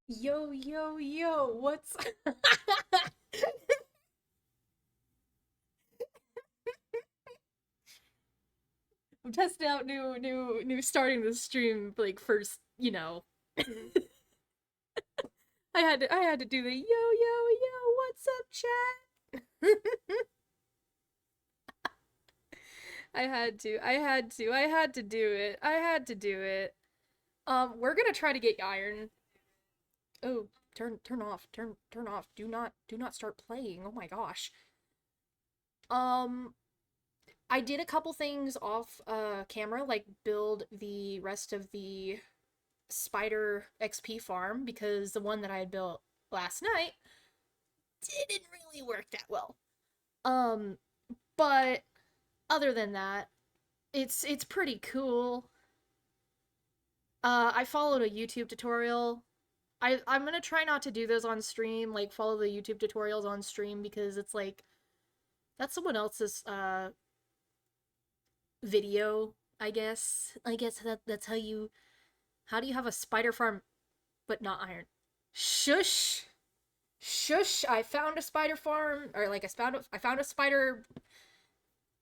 Yo, yo, yo, what's I'm testing out new starting the stream like first, I had to do the yo, yo, yo, what's up, chat? I had to do it. I had to do it. We're gonna try to get iron. Oh, turn off. Turn off. Do not start playing. Oh my gosh. Um I did a couple things off camera, like build the rest of the spider XP farm because the one that I had built last night didn't really work that well. Um, but other than that, it's pretty cool. I followed a YouTube tutorial. I'm gonna try not to do those on stream, like follow the YouTube tutorials on stream because it's like that's someone else's video, I guess. I guess that's how do you have a spider farm but not iron? Shush. Shush, I found a spider farm, or like I found a spider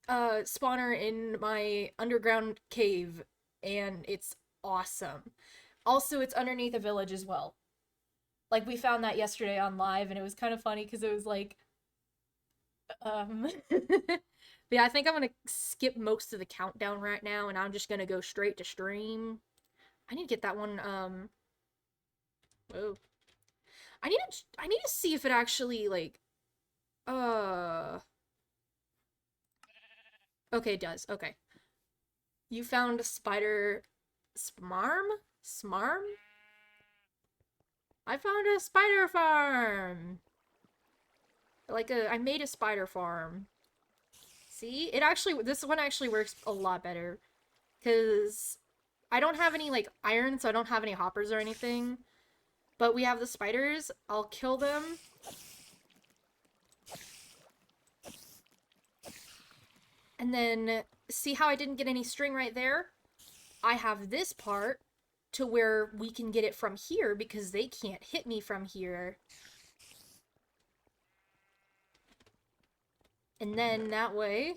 spawner in my underground cave, and it's awesome. Also, it's underneath a village as well. Like we found that yesterday on live, and it was kind of funny because it was like, but yeah, I think I'm gonna skip most of the countdown right now, and I'm just gonna go straight to stream. I need to get that one. Oh, I need to see if it actually like. Uh. Okay, it does. Okay. You found a spider smarm? Smarm? I found a spider farm. I made a spider farm. See? This one actually works a lot better. Cause I don't have any like iron, so I don't have any hoppers or anything. But we have the spiders. I'll kill them. And then see how I didn't get any string right there? I have this part to where we can get it from here because they can't hit me from here. And then that way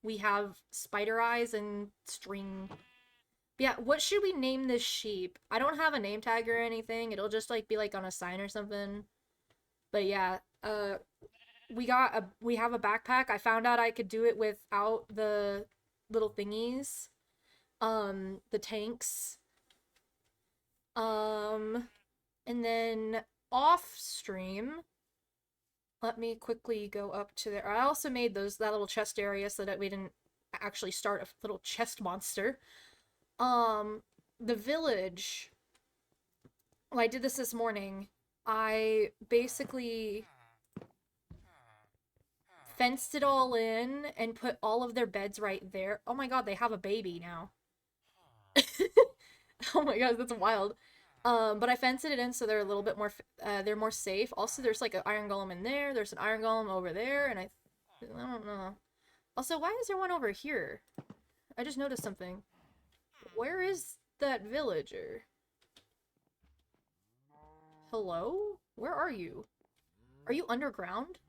we have spider eyes and string. But yeah, what should we name this sheep? I don't have a name tag or anything. It'll just like be like on a sign or something. But yeah, we have a backpack. I found out I could do it without the little thingies. The tanks. Um and then off stream, let me quickly go up to there. I also made that little chest area so that we didn't actually start a little chest monster. Um, the village. Well, I did this morning. I basically fenced it all in and put all of their beds right there. Oh my god, they have a baby now. Oh my god, that's wild. But I fenced it in so they're a little bit more, they're more safe. Also, there's like an iron golem in there. There's an iron golem over there, and I don't know. Also, why is there one over here? I just noticed something. Where is that villager? Hello? Where are you? Are you underground?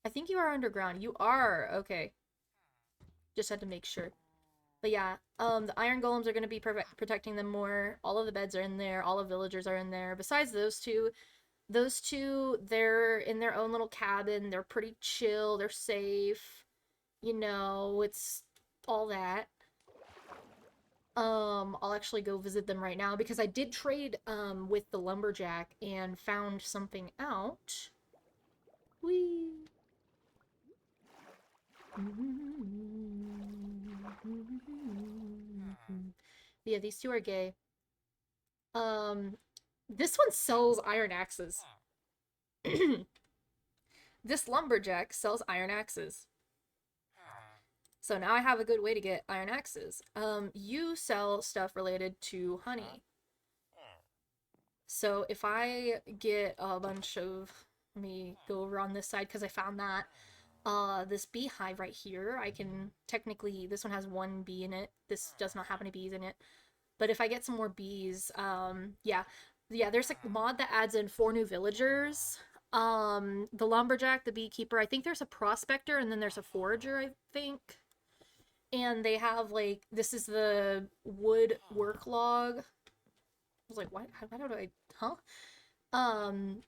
I think you are underground. You are. Okay. Just had to make sure. But yeah, the iron golems are going to be protecting them more. All of the beds are in there. All of the villagers are in there. Besides those two, they're in their own little cabin. They're pretty chill. They're safe. It's all that. I'll actually go visit them right now because I did trade with the lumberjack and found something out. Whee! Yeah, these two are gay. Um, this one sells iron axes. This lumberjack sells iron axes. So now I have a good way to get iron axes. You sell stuff related to honey. So if I get a bunch of, let me go over on this side because I found that this beehive right here, I can technically, this one has one bee in it. This does not have any bees in it. But if I get some more bees, yeah. Yeah, there's like a mod that adds in 4 new villagers. The lumberjack, the beekeeper, I think there's a prospector and then there's a forager, I think. And they have like this is the wood work log. I was like, what? How do I? Huh? Um.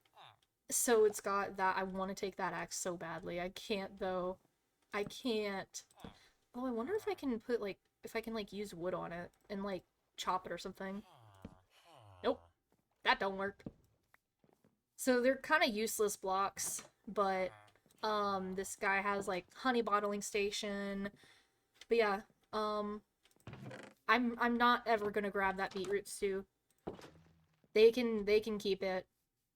So it's got that. I want to take that axe so badly. I can't though. I can't. Oh, I wonder if I can put like if I can like use wood on it and like chop it or something. Nope, that don't work. So they're kind of useless blocks, but this guy has like honey bottling station. But yeah, um I'm not ever gonna grab that beetroot stew. They can keep it.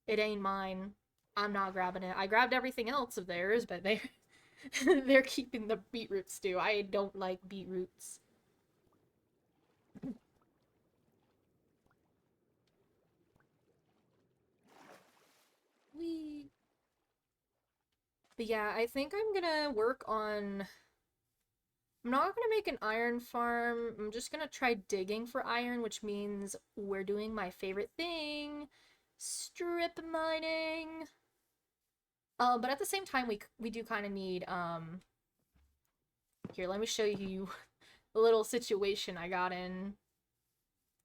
It ain't mine. I'm not grabbing it. I grabbed everything else of theirs, but they're keeping the beetroot stew. I don't like beetroots. Wee. But yeah, I think I'm gonna work on. I'm not gonna make an iron farm. I'm just gonna try digging for iron, which means we're doing my favorite thing, strip mining. But at the same time, we do kind of need Here, let me show you a little situation I got in.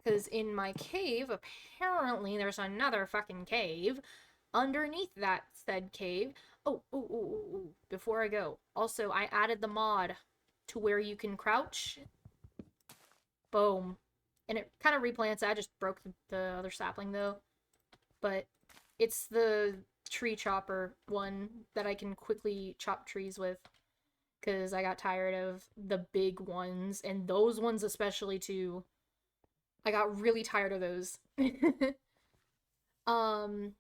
Because in my cave, apparently there's another fucking cave underneath that said cave. Oh, before I go. Also, I added the mod to where you can crouch. Boom. And it kind of replants. I just broke the other sapling though. But it's the tree chopper one that I can quickly chop trees with. Because I got tired of the big ones. And those ones especially too. I got really tired of those. um,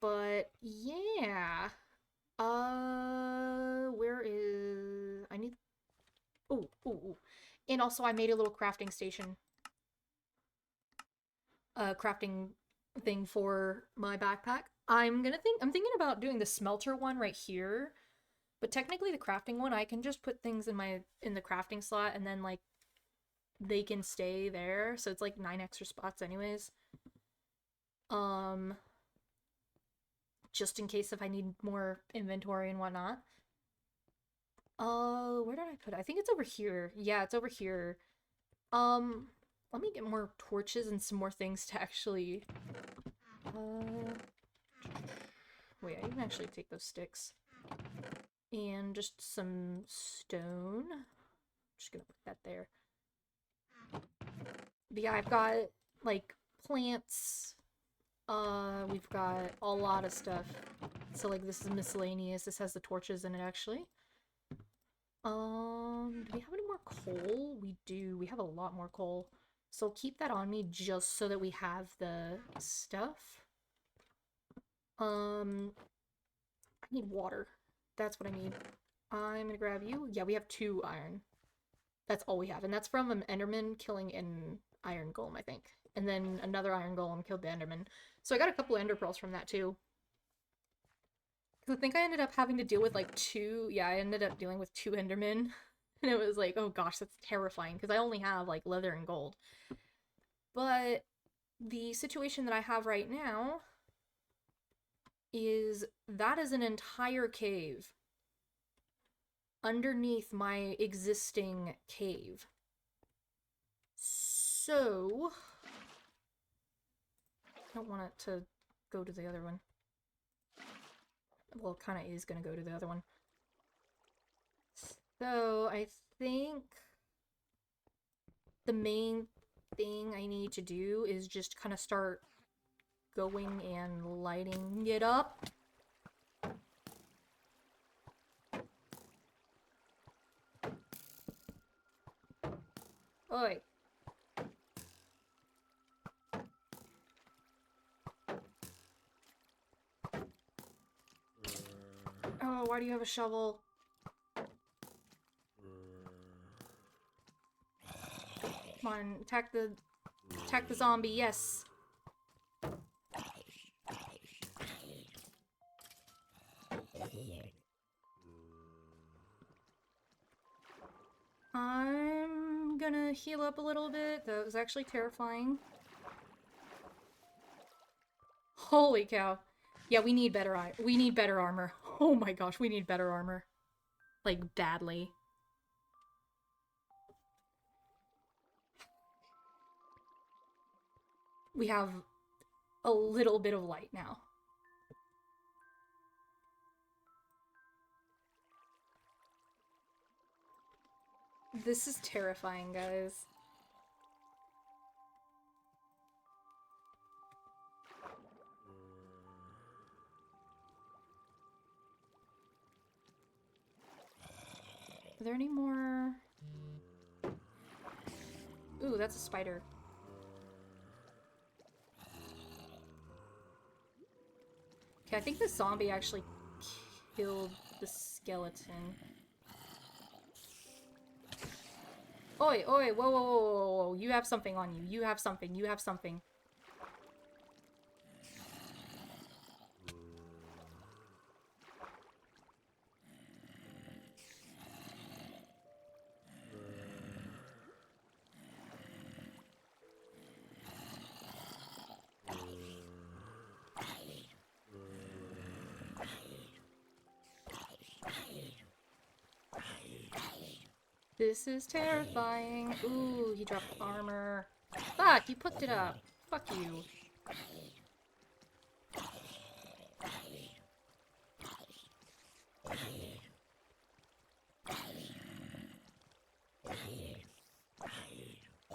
but yeah. Where is... I need... Oh. And also I made a little crafting station. Crafting thing for my backpack. I'm thinking about doing the smelter one right here. But technically the crafting one, I can just put things in the crafting slot and then like they can stay there. So it's like 9 extra spots anyways. Just in case if I need more inventory and whatnot. Where did I put it? I think it's over here. Yeah, it's over here. Let me get more torches and some more things to actually... Wait, I can actually take those sticks. And just some stone. Just gonna put that there. But yeah, I've got, like, plants. We've got a lot of stuff. So, like, this is miscellaneous. This has the torches in it, actually. Do we have any more coal? We do. We have a lot more coal. So I'll keep that on me just so that we have the stuff. I need water. That's what I need. I'm gonna grab you. Yeah, we have 2 iron. That's all we have. And that's from an Enderman killing an iron golem, I think. And then another iron golem killed the Enderman. So I got a couple Ender Pearls from that too. Because I think I ended up having to deal with like 2... Yeah, I ended up dealing with 2 Endermen. And it was like, oh gosh, that's terrifying. Because I only have like leather and gold. But the situation that I have right now is that is an entire cave underneath my existing cave. So I don't want it to go to the other one. Well, it kind of is going to go to the other one. So I think the main thing I need to do is just kind of start going and lighting it up. Oi. Oh, why do you have a shovel? Come on, attack the zombie, yes. I'm gonna heal up a little bit. That was actually terrifying. Holy cow. Yeah, we need better armor. Oh my gosh, we need better armor. Like, badly. We have a little bit of light now. This is terrifying, guys. Are there any more? Ooh, that's a spider. Okay, I think the zombie actually killed the skeleton. Oi, oi, whoa, whoa, whoa, whoa, whoa, you have something on you. You have something, you have something. This is terrifying. Ooh, he dropped armor. Fuck, you picked it up. Fuck you.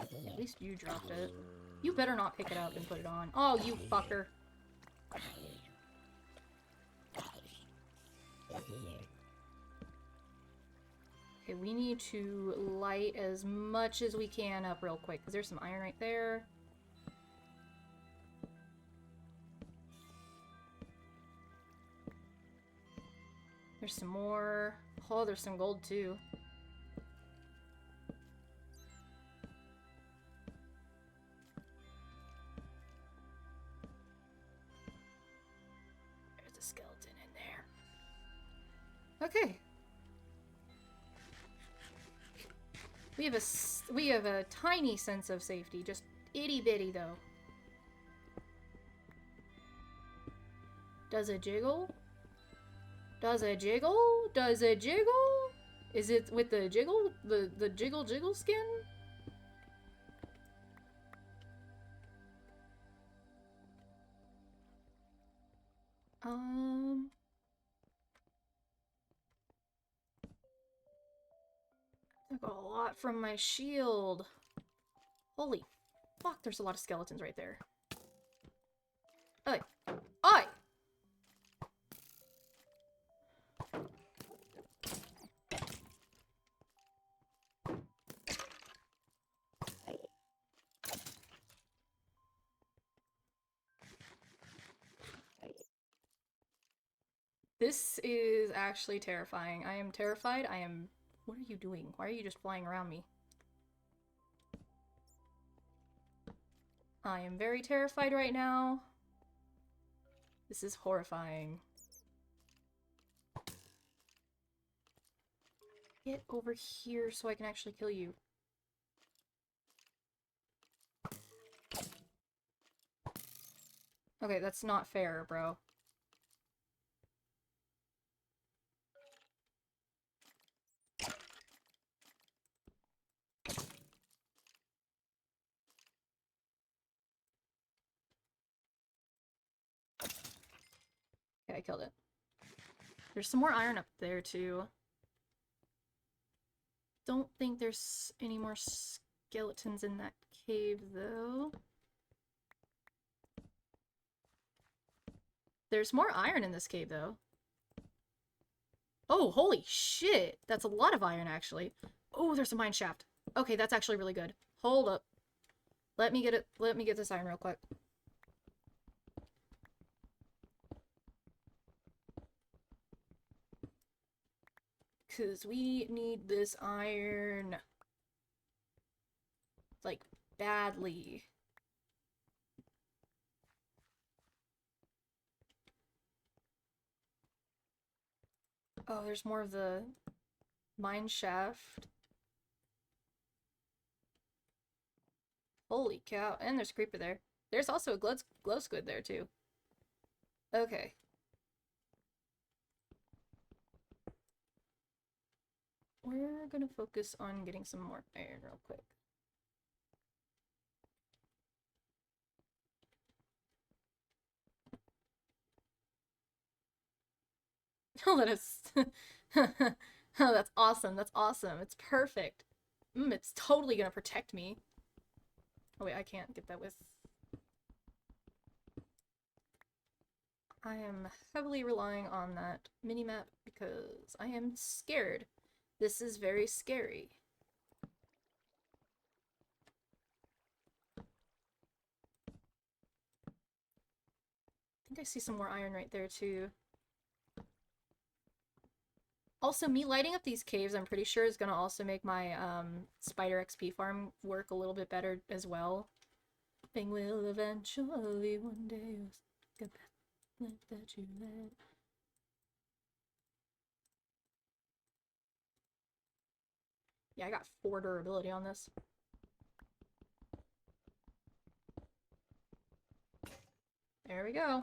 At least you dropped it. You better not pick it up and put it on. Oh, you fucker. Okay, we need to light as much as we can up real quick, because there's some iron right there. There's some more. Oh, there's some gold too. There's a skeleton in there. Okay. We have a tiny sense of safety, just itty bitty though. Does it jiggle? Does it jiggle? Does it jiggle? Is it with the jiggle? The jiggle skin? Took a lot from my shield. Holy fuck, there's a lot of skeletons right there. Oi! Oi! This is actually terrifying. I am terrified. I am... What are you doing? Why are you just flying around me? I am very terrified right now. This is horrifying. Get over here so I can actually kill you. Okay, that's not fair, bro. Okay, I killed it. There's some more iron up there, too. Don't think there's any more skeletons in that cave, though. There's more iron in this cave, though. Oh, holy shit! That's a lot of iron, actually. Oh, there's a mine shaft. Okay, that's actually really good. Hold up. Let me get it. Let me get this iron real quick. Because we need this iron. Like, badly. Oh, there's more of the mine shaft. Holy cow. And there's a creeper there. There's also a glow squid there, too. Okay. We're gonna focus on getting some more iron real quick. Oh, that is... oh, that's awesome. That's awesome. It's perfect. It's totally gonna protect me. Oh wait, I can't get that with... I am heavily relying on that mini-map because I am scared. This is very scary. I think I see some more iron right there too. Also, me lighting up these caves, I'm pretty sure is gonna also make my spider XP farm work a little bit better as well. Thing will eventually one day get that you let. Yeah, I got 4 durability on this. There we go.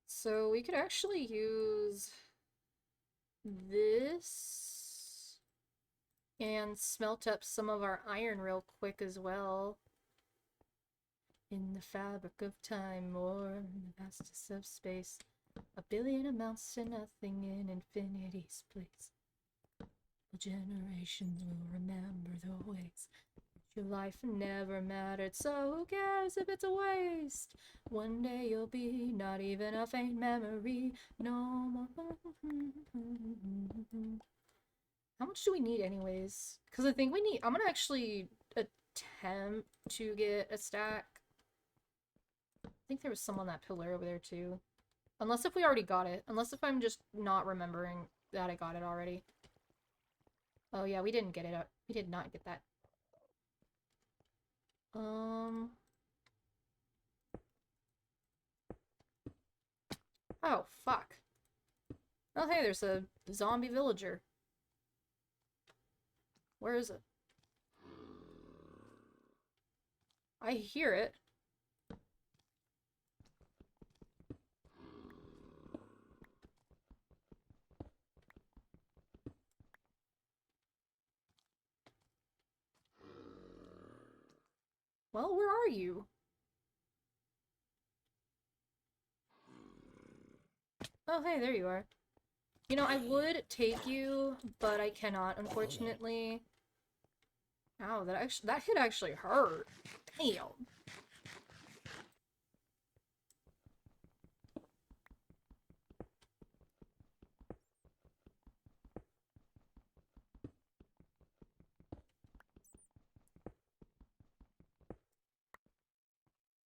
So we could actually use this and smelt up some of our iron real quick as well. In the fabric of time or in the vastness of space, a billion amounts to nothing in infinity's place. Generations will remember the ways your life never mattered, so who cares if it's a waste? One day you'll be not even a faint memory, no more. How much do we need anyways? Because I think we need... I'm gonna actually attempt to get a stack. I think there was some on that pillar over there too. Unless if we already got it. Unless if I'm just not remembering that I got it already. Oh yeah, we didn't get it. We did not get that. Oh, fuck. Oh, hey, there's a zombie villager. Where is it? I hear it. Well, where are you? Oh, hey, there you are. You know, I would take you, but I cannot, unfortunately. Ow, that hit actually hurt. Damn.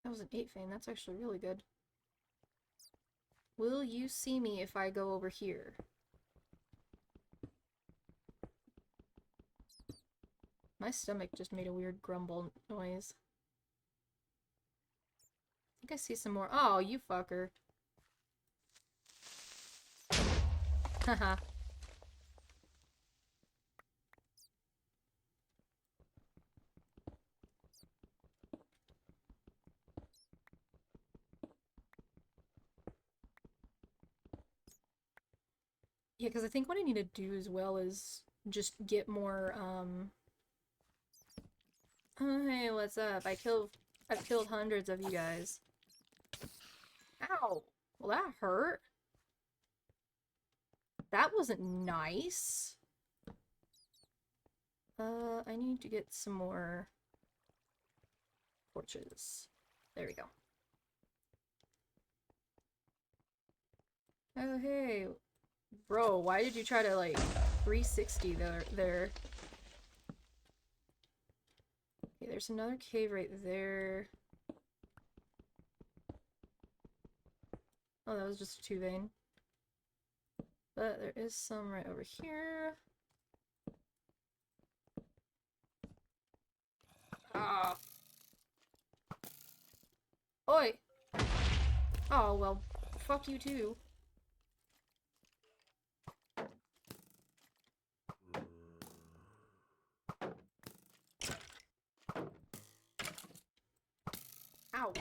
That was an 8 fame. That's actually really good. Will you see me if I go over here? My stomach just made a weird grumble noise. I think I see some more. Oh, you fucker. Haha. Yeah, because I think what I need to do as well is just get more, Oh, hey, what's up? I've killed hundreds of you guys. Ow! Well, that hurt. That wasn't nice. I need to get some more torches. There we go. Oh, hey. Bro, why did you try to, like, 360 there? Okay, there's another cave right there. Oh, that was just a 2 vein. But there is some right over here. Ah. Oi! Oh, well, fuck you too. Ow.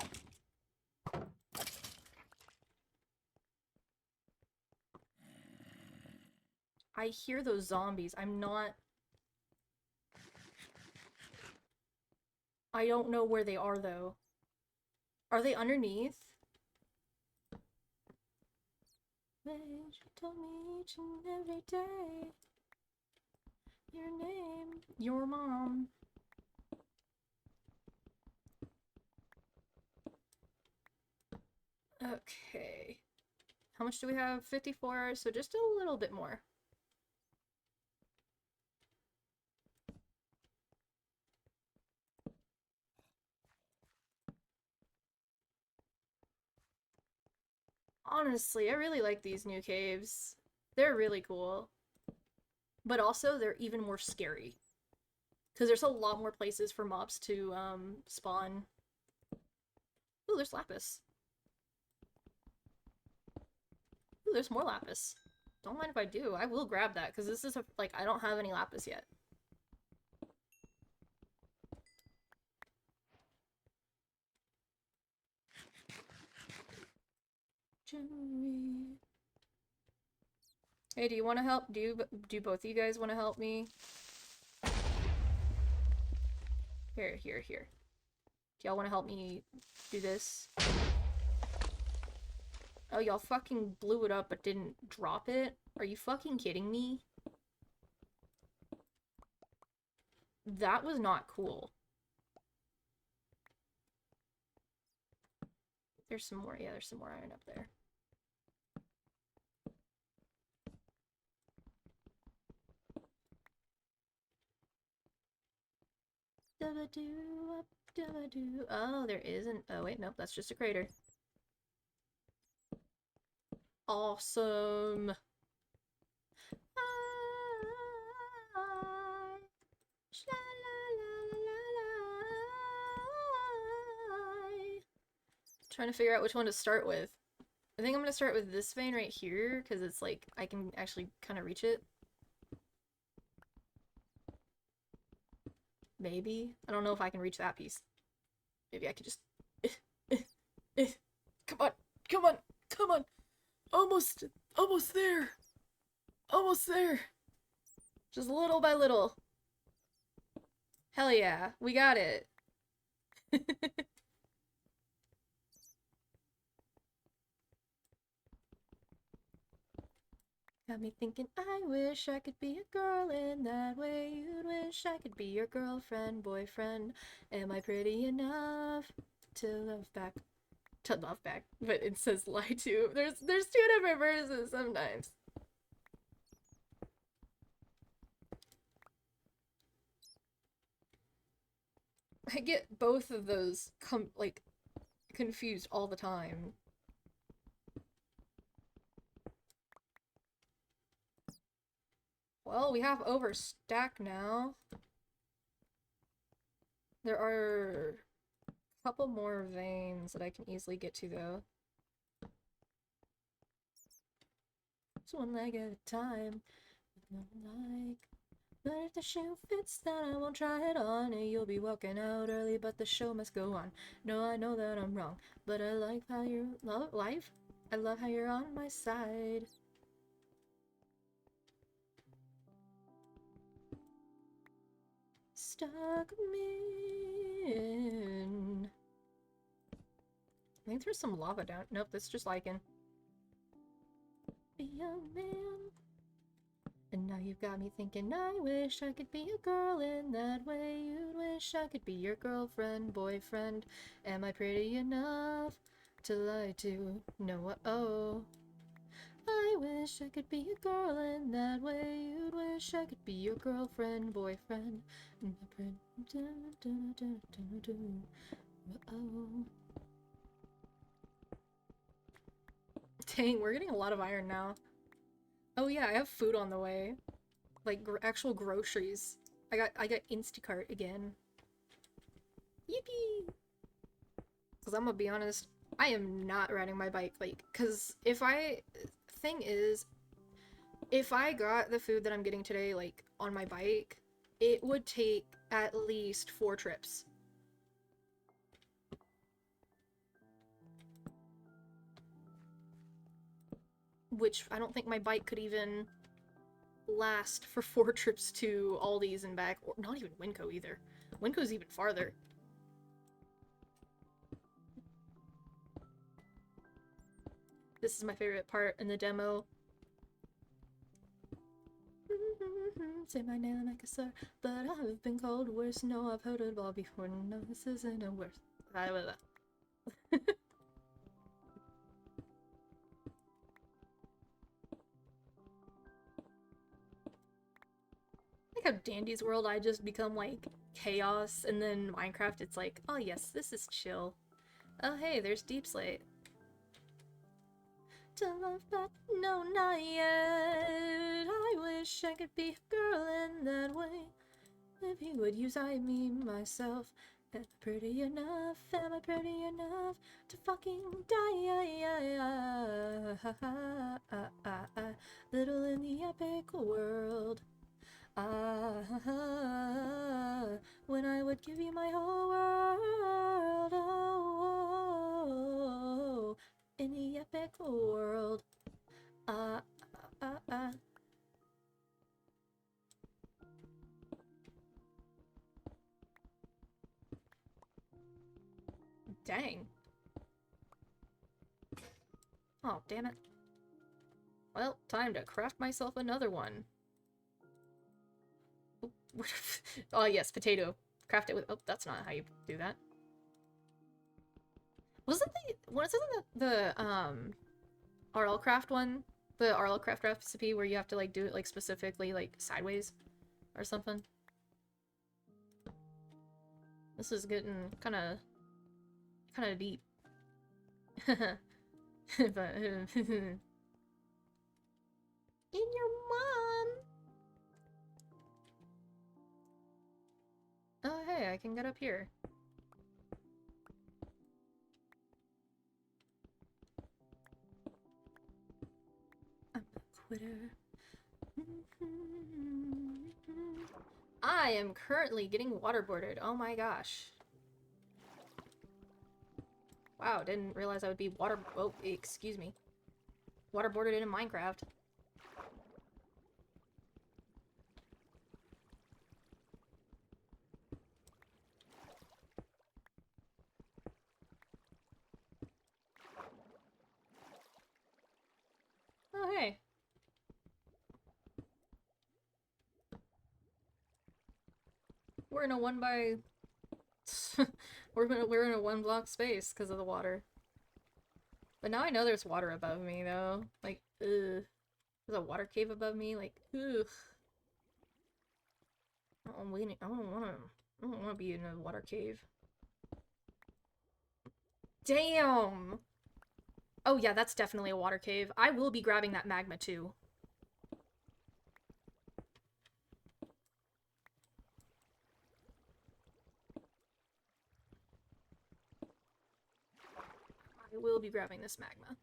I hear those zombies. I don't know where they are, though. Are they underneath? She told me each and every day your name, your mom. Okay. How much do we have? 54, so just a little bit more. Honestly, I really like these new caves. They're really cool. But also, they're even more scary. Because there's a lot more places for mobs to, spawn. Ooh, there's lapis. Ooh, there's more lapis. Don't mind if I do. I will grab that, because this is, like, I don't have any lapis yet. Jewelry. Hey, do you want to help? Do both of you guys want to help me? Here. Do y'all want to help me do this? Oh, y'all fucking blew it up but didn't drop it? Are you fucking kidding me? That was not cool. There's some more. Yeah, there's some more iron up there. Oh, there isn't. Oh, wait, nope, that's just a crater. Awesome. Trying to figure out which one to start with. I think I'm gonna start with this vein right here, because it's like, I can actually kind of reach it. Maybe. I don't know if I can reach that piece. Maybe I could just... Come on! Come on! Come on! Almost! Almost there! Almost there! Just little by little. Hell yeah. We got it. Got me thinking, I wish I could be a girl in that way. You'd wish I could be your girlfriend, boyfriend. Am I pretty enough to love back? To love back, but it says lie to. There's two different verses sometimes. I get both of those confused all the time. Well, we have overstack now. There are a couple more veins that I can easily get to, though. It's one leg at a time. But if the shoe fits, then I won't try it on. And you'll be walking out early, but the show must go on. No, I know that I'm wrong, but I like how you're life. I love how you're on my side. Stuck me in. I think there's some lava down. Nope, that's just lichen. Be a man. And now you've got me thinking, I wish I could be a girl in that way. You'd wish I could be your girlfriend, boyfriend. Am I pretty enough to lie to? No, oh. I wish I could be a girl in that way. You'd wish I could be your girlfriend, boyfriend. Oh. Dang, we're getting a lot of iron now. Oh yeah, I have food on the way. Like, actual groceries. I got Instacart again. Yippee! Because I'm gonna be honest, I am not riding my bike, like, because thing is, if I got the food that I'm getting today, like, on my bike, it would take at least 4 trips. which I don't think my bike could even last for 4 trips to Aldi's and back, or not even Winco either. Winco's even farther. This is my favorite part in the demo. Say my name like a sir, but I've been called worse. No, I've heard it all before. No, this isn't a worse. Like how Dandy's World, I just become like chaos, and then Minecraft, it's like, oh yes, this is chill. Oh hey, there's Deep Slate. To love, but no, not yet. I wish I could be a girl in that way. If he would use I, me, myself. Am I pretty enough? Am I pretty enough to fucking die? Little in the epic world. When I would give you my whole world. Oh, in the epic world. Dang. Oh, damn it. Well, time to craft myself another one. Oh, yes, potato. Craft it with... Oh, that's not how you do that. Wasn't the RL Craft one? The RL Craft recipe where you have to, like, do it, like, specifically, like, sideways? Or something? This is getting kinda deep. But... In your mom! Oh, hey, I can get up here. I'm a quitter. I am currently getting waterboarded. Oh my gosh. Wow, didn't realize I would be oh, excuse me. Waterboarded in Minecraft. Oh, hey. We're in a one by... we're in a one block space because of the water. But now I know there's water above me, though. Like, ugh. There's a water cave above me, like, ugh. I don't wanna be in a water cave. Damn! Oh yeah, that's definitely a water cave. I will be grabbing that magma too. I will be grabbing this magma.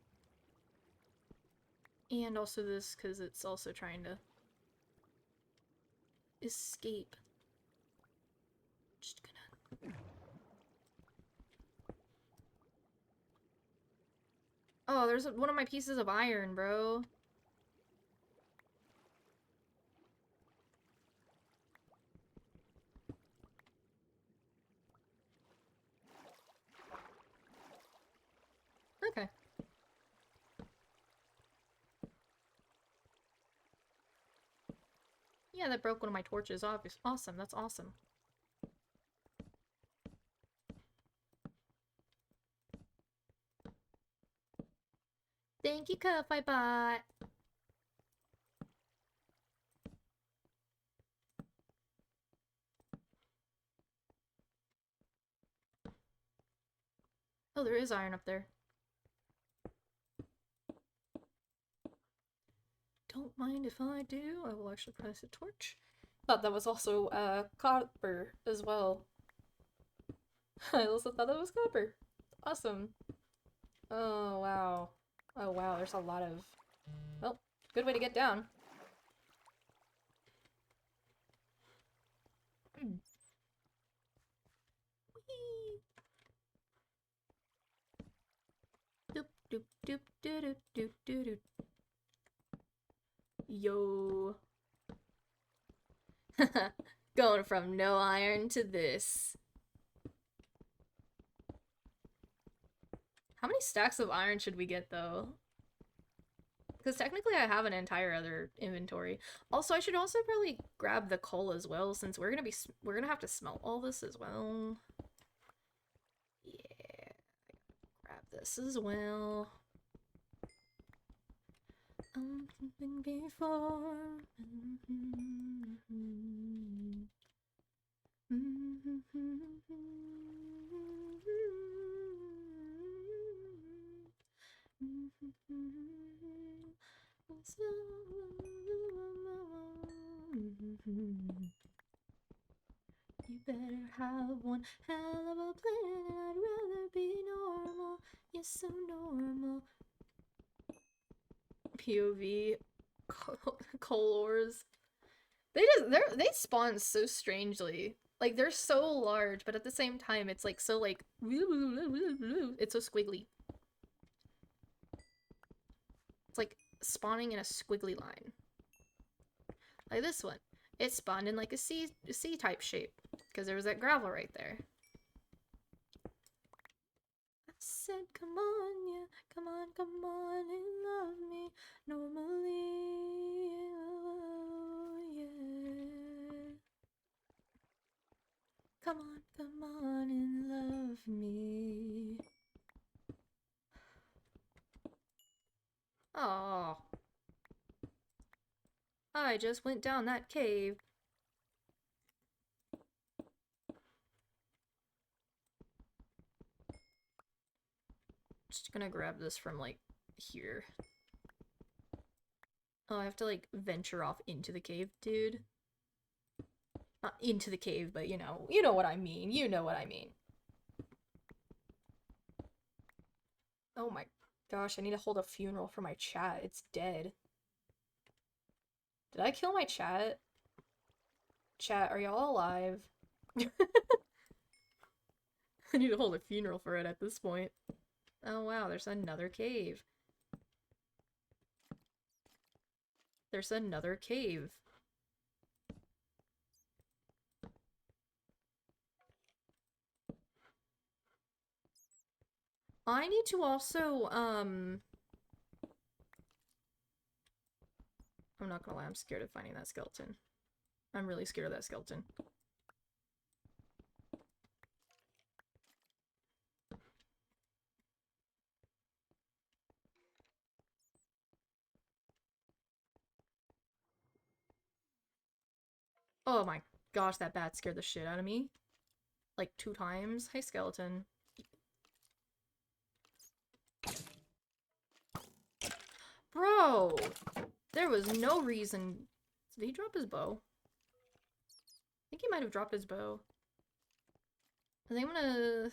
And also this, because it's also trying to escape. Just gonna... Oh, there's one of my pieces of iron, bro. Okay. Yeah, that broke one of my torches. Awesome, that's awesome. Thank you, Ko-Fi Bot. Oh, there is iron up there. Don't mind if I do. I will actually press a torch. Thought that was also copper as well. I also thought that was copper. Awesome. Oh wow. Oh wow, there's a lot of... Well, good way to get down. Mm. Doop doop doop doop doop doop doop. Yo. Going from no iron to this. How many stacks of iron should we get, though? Because technically I have an entire other inventory. Also, I should also probably grab the coal as well, since we're gonna have to smelt all this as well. Yeah. Grab this as well. Something before. You better have one hell of a plan. I'd rather be normal. Yes, so normal. POV coal ores. They spawn so strangely. Like they're so large, but at the same time it's like so like it's so squiggly. It's like spawning in a squiggly line. Like this one. It spawned in like a C type shape because there was that gravel right there. I said, come on, yeah, come on and love me normally, oh, yeah. Come on and love me. Oh. I just went down that cave. Just gonna grab this from like here. Oh, I have to like venture off into the cave, dude. Not into the cave, but you know what I mean. You know what I mean. Oh my gosh, I need to hold a funeral for my chat. It's dead. Did I kill my chat? Chat, are y'all alive? I need to hold a funeral for it at this point. Oh wow, there's another cave. There's another cave. I need to also, I'm not gonna lie, I'm scared of finding that skeleton. I'm really scared of that skeleton. Oh my gosh, that bat scared the shit out of me. Like 2 times. Hey, skeleton. Bro! There was no reason. Did he drop his bow? I think he might have dropped his bow. I think I'm gonna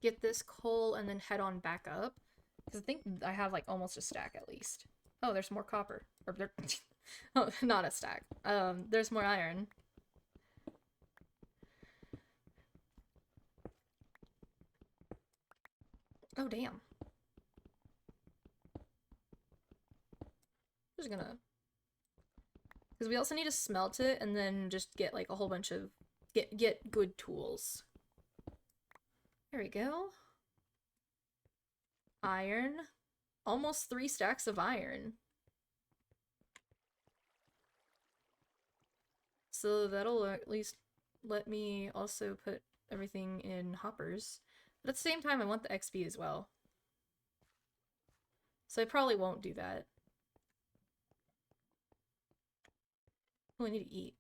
get this coal and then head on back up. Because I think I have like almost a stack at least. Oh, there's more copper. Or there oh, not a stack. There's more iron. Oh, damn. Just gonna... Because we also need to smelt it and then just get like a whole bunch of... Get good tools. There we go. Iron. Almost 3 stacks of iron. So that'll at least let me also put everything in hoppers. But at the same time, I want the XP as well. So I probably won't do that. Oh, I need to eat.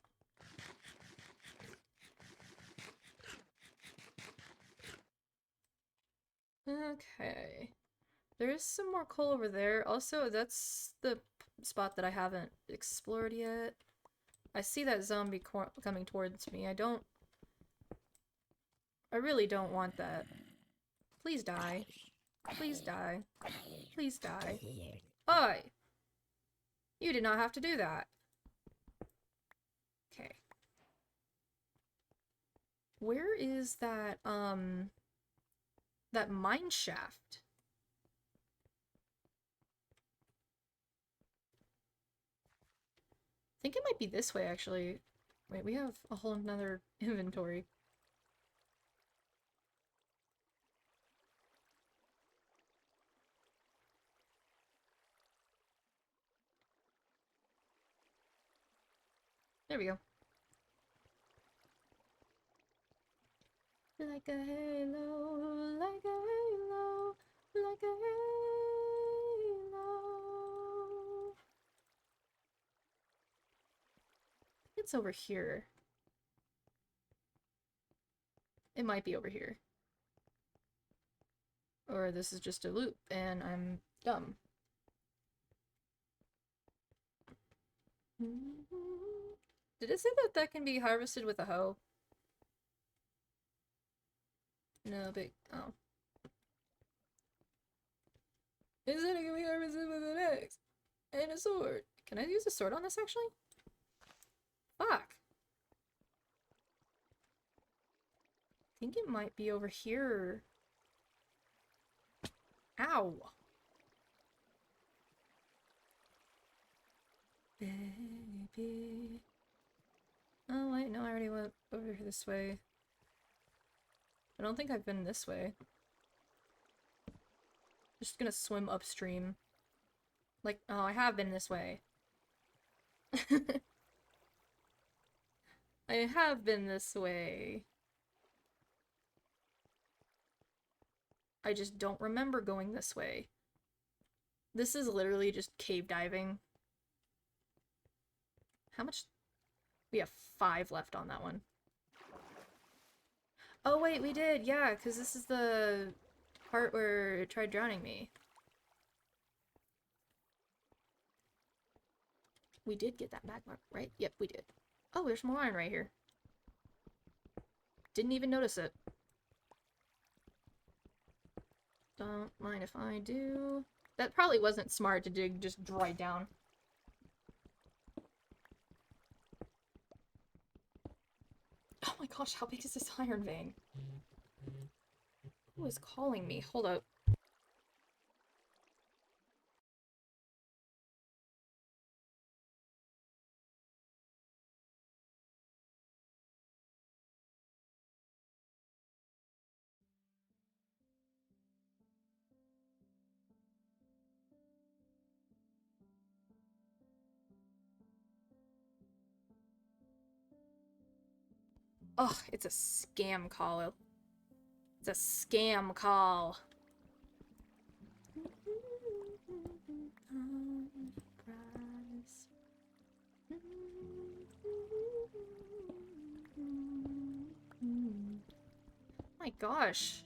Okay. There is some more coal over there. Also, that's the spot that I haven't explored yet. I see that zombie coming towards me. I really don't want that. Please die. Please die. Please die. Oi! You did not have to do that. Okay. Where is that, that mine shaft? think it might be this way, actually. Wait, we have a whole nother inventory. There we go. Like a halo, like a halo, like a halo. It's over here. It might be over here. Or this is just a loop and I'm dumb. Did it say that that can be harvested with a hoe? No, but oh. It said it can be harvested with an axe and a sword. Can I use a sword on this actually? Fuck. I think it might be over here. Ow. Baby. Oh wait, no, I already went over this way. I don't think I've been this way. Just gonna swim upstream. Like, oh, I have been this way. I have been this way. I just don't remember going this way. This is literally just cave diving. How much? We have 5 left on that one. Oh wait, we did, yeah, because this is the part where it tried drowning me. We did get that magma, right? Yep, we did. Oh, there's more iron right here. Didn't even notice it. Don't mind if I do. That probably wasn't smart to dig just right down. Oh my gosh, how big is this iron vein? Who is calling me? Hold up. Ugh, it's a scam call. It's a scam call. My gosh.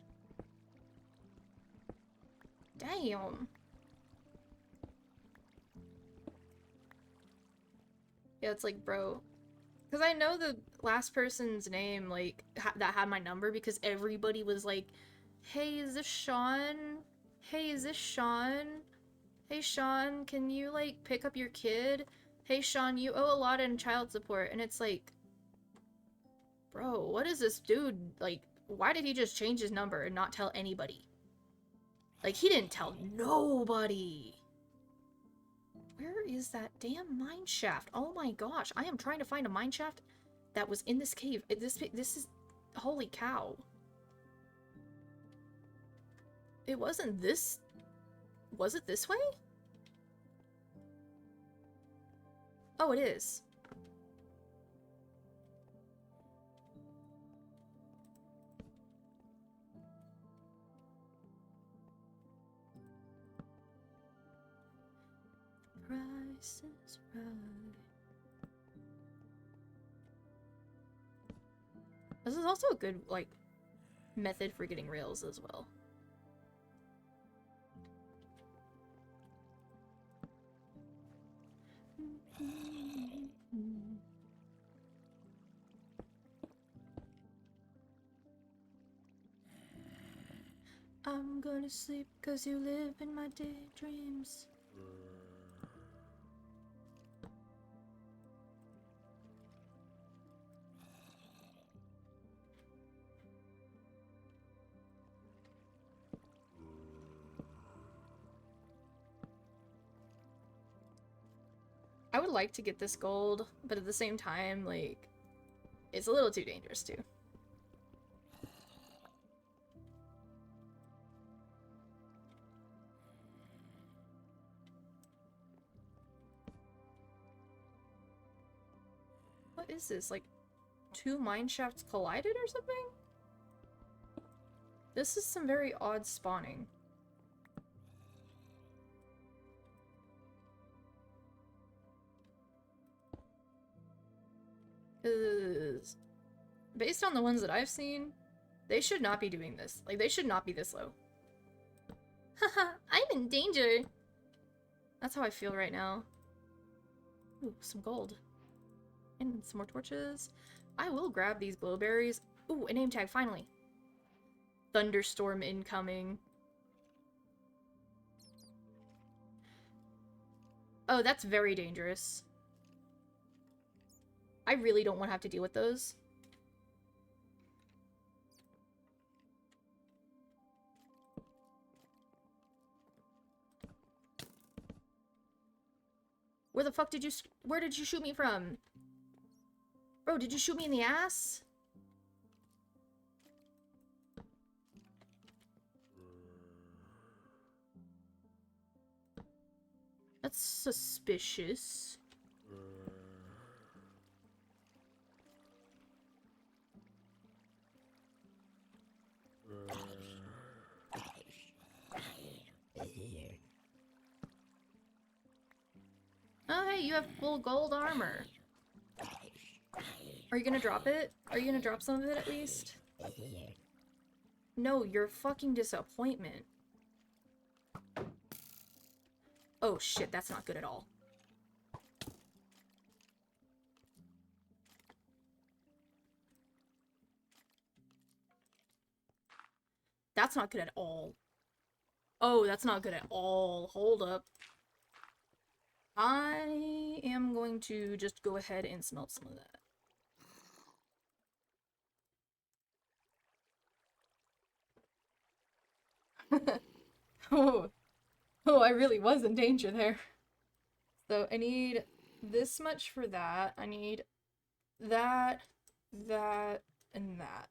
Damn. Yeah, it's like, bro. Because I know the last person's name, like, that had my number because everybody was like, hey, is this Sean? Hey, is this Sean? Hey, Sean, can you, like, pick up your kid? Hey, Sean, you owe a lot in child support. And it's like, bro, what is this dude? Like, why did he just change his number and not tell anybody? Like, he didn't tell nobody. Where is that damn mine shaft? Oh my gosh, I am trying to find a mine shaft that was in this cave. This is... Holy cow. It wasn't this... Was it this way? Oh, it is. Price is right. This is also a good, like, method for getting rails as well. I'm gonna sleep 'cause you live in my daydreams. I would like to get this gold, but at the same time, like, it's a little too dangerous too. What is this? Like, two mine shafts collided or something? This is some very odd spawning. Based on the ones that I've seen, they should not be doing this. Like, they should not be this low. Haha, I'm in danger! That's how I feel right now. Ooh, some gold. And some more torches. I will grab these glowberries. Ooh, a name tag, finally. Thunderstorm incoming. Oh, that's very dangerous. I really don't want to have to deal with those. Where the fuck did you... Where did you shoot me from? Bro, did you shoot me in the ass? That's suspicious. Oh, hey, you have full gold armor. Are you gonna drop it? Are you gonna drop some of it at least? No, you're a fucking disappointment. Oh shit, that's not good at all. That's not good at all. Oh, that's not good at all. Hold up. I am going to just go ahead and smelt some of that. Oh. Oh, I really was in danger there. So I need this much for that. I need that, that, and that.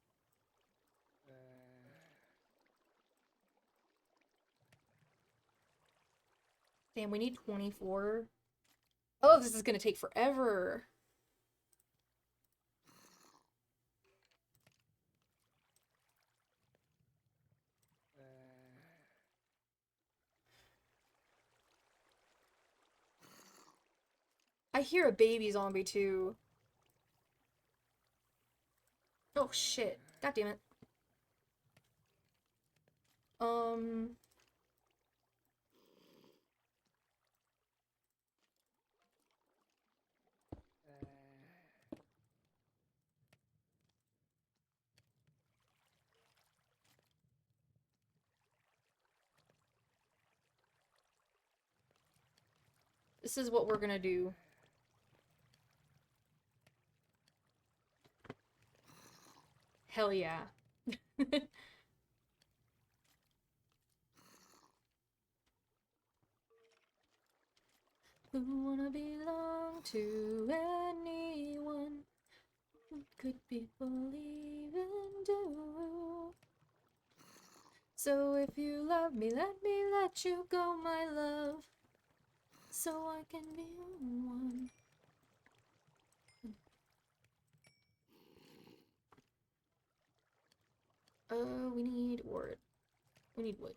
Damn, we need 24. Oh, this is gonna take forever. I hear a baby zombie too. Oh shit. God damn it. This is what we're gonna do. Hell yeah. Who wanna belong to anyone? What could people even do? So if you love me let you go, my love, so I can be one. We need wood. We need wood.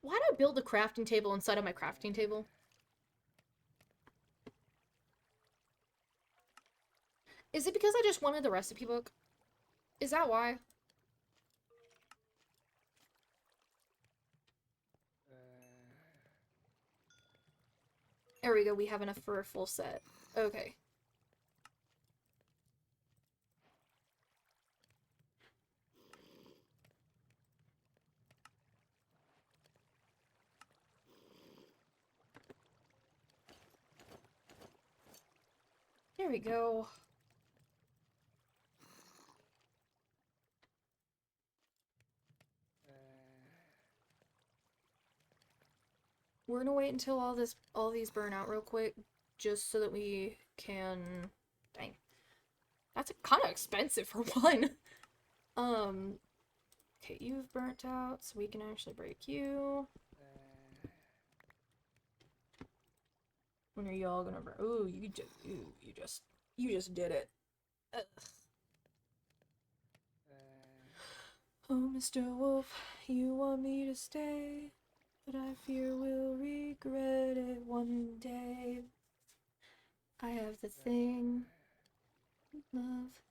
Why'd I build a crafting table inside of my crafting table? Is it because I just wanted the recipe book? Is that why? There we go, we have enough for a full set. Okay. There we go. We're gonna wait until all these burn out real quick, just so that we can. Dang, that's kind of expensive for one. Okay, you've burnt out, so we can actually break you. When are y'all gonna burn? Ooh, you just did it. Ugh. Oh, Mr. Wolf, you want me to stay, but I fear we'll regret it one day. I have the thing, love,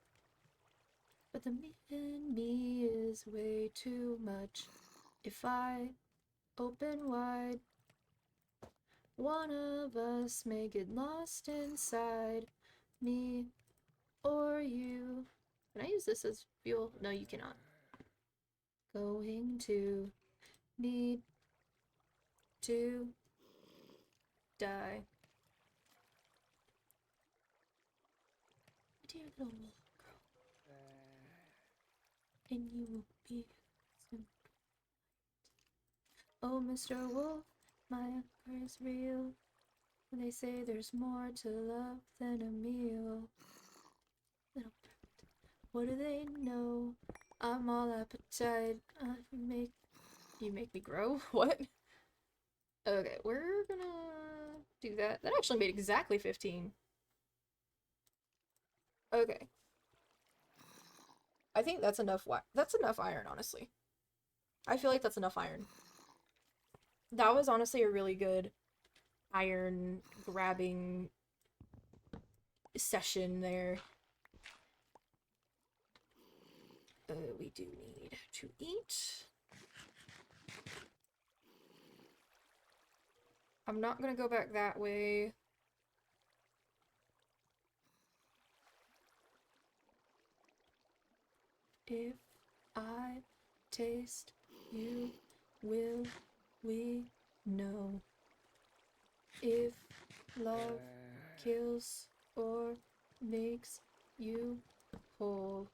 but the me in me is way too much. If I open wide, one of us may get lost inside, me or you. Can I use this as fuel? No, you cannot. Going to need to die. Dear little wolf girl, and you will be soon. Oh, Mr. Wolf, my hunger is real. They say there's more to love than a meal. Little bird, what do they know? I'm all appetite. You make me grow? What? Okay, we're gonna do that. That actually made exactly 15. Okay. I think that's enough that's enough iron, honestly. I feel like that's enough iron. That was honestly a really good iron grabbing session there. We do need to eat. I'm not gonna go back that way. If I taste you, will we know? If love kills or makes you whole,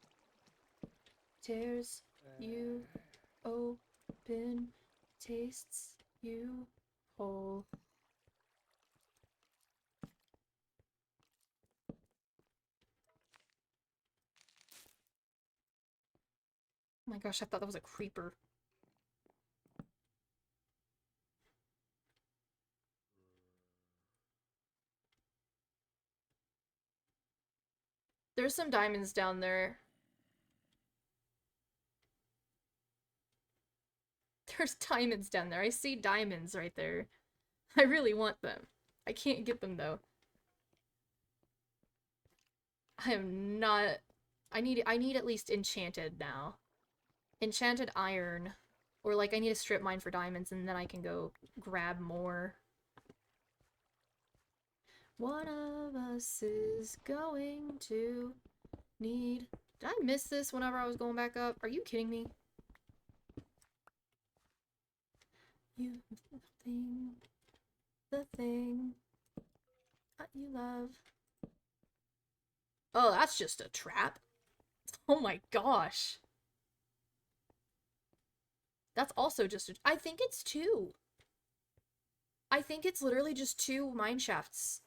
tears you open, tastes you whole. Oh my gosh, I thought that was a creeper. There's some diamonds down there. There's diamonds down there. I see diamonds right there. I really want them. I can't get them though. I am not... I need at least enchanted now. Enchanted iron. Or like I need a strip mine for diamonds and then I can go grab more. One of us is going to need... Did I miss this whenever I was going back up? Are you kidding me? You the thing that you love. Oh, that's just a trap. Oh my gosh. That's also just a... I think it's two. I think it's literally just two mine shafts.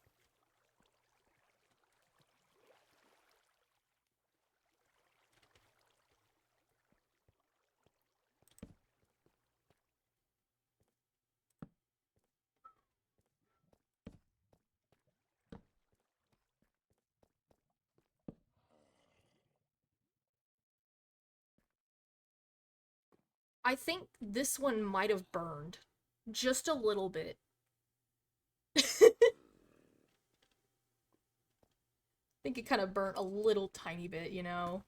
I think this one might have burned. Just a little bit. I think it kind of burnt a little tiny bit, you know?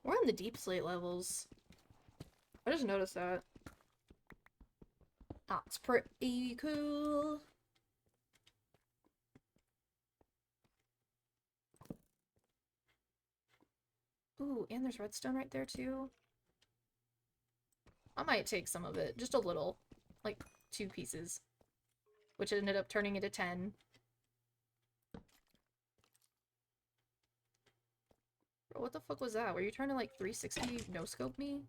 We're on the deep slate levels. I just noticed that. That's pretty cool. Ooh, and there's redstone right there too. I might take some of it, just a little. Like 2 pieces. Which ended up turning into 10. Bro, what the fuck was that? Were you trying to like 360 no-scope me?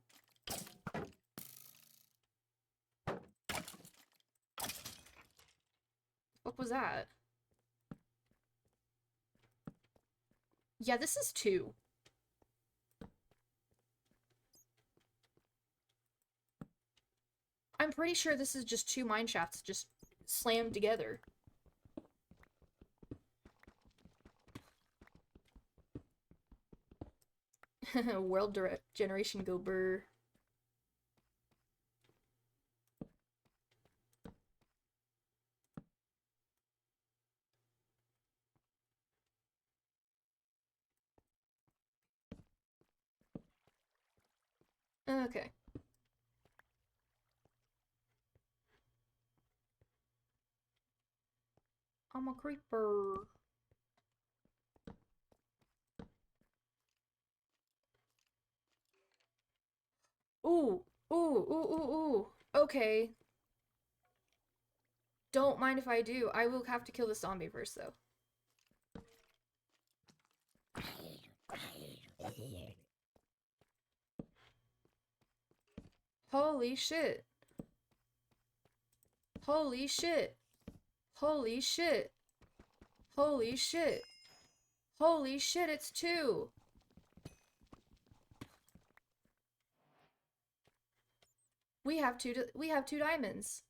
What was that? Yeah, this is 2. I'm pretty sure this is just 2 mine shafts just slammed together. World generation go burr. Okay. I'm a creeper. Ooh, ooh, ooh, ooh, ooh. Okay. Don't mind if I do. I will have to kill the zombie first, though. Holy shit. Holy shit. Holy shit. Holy shit. Holy shit, it's 2. We have 2 diamonds.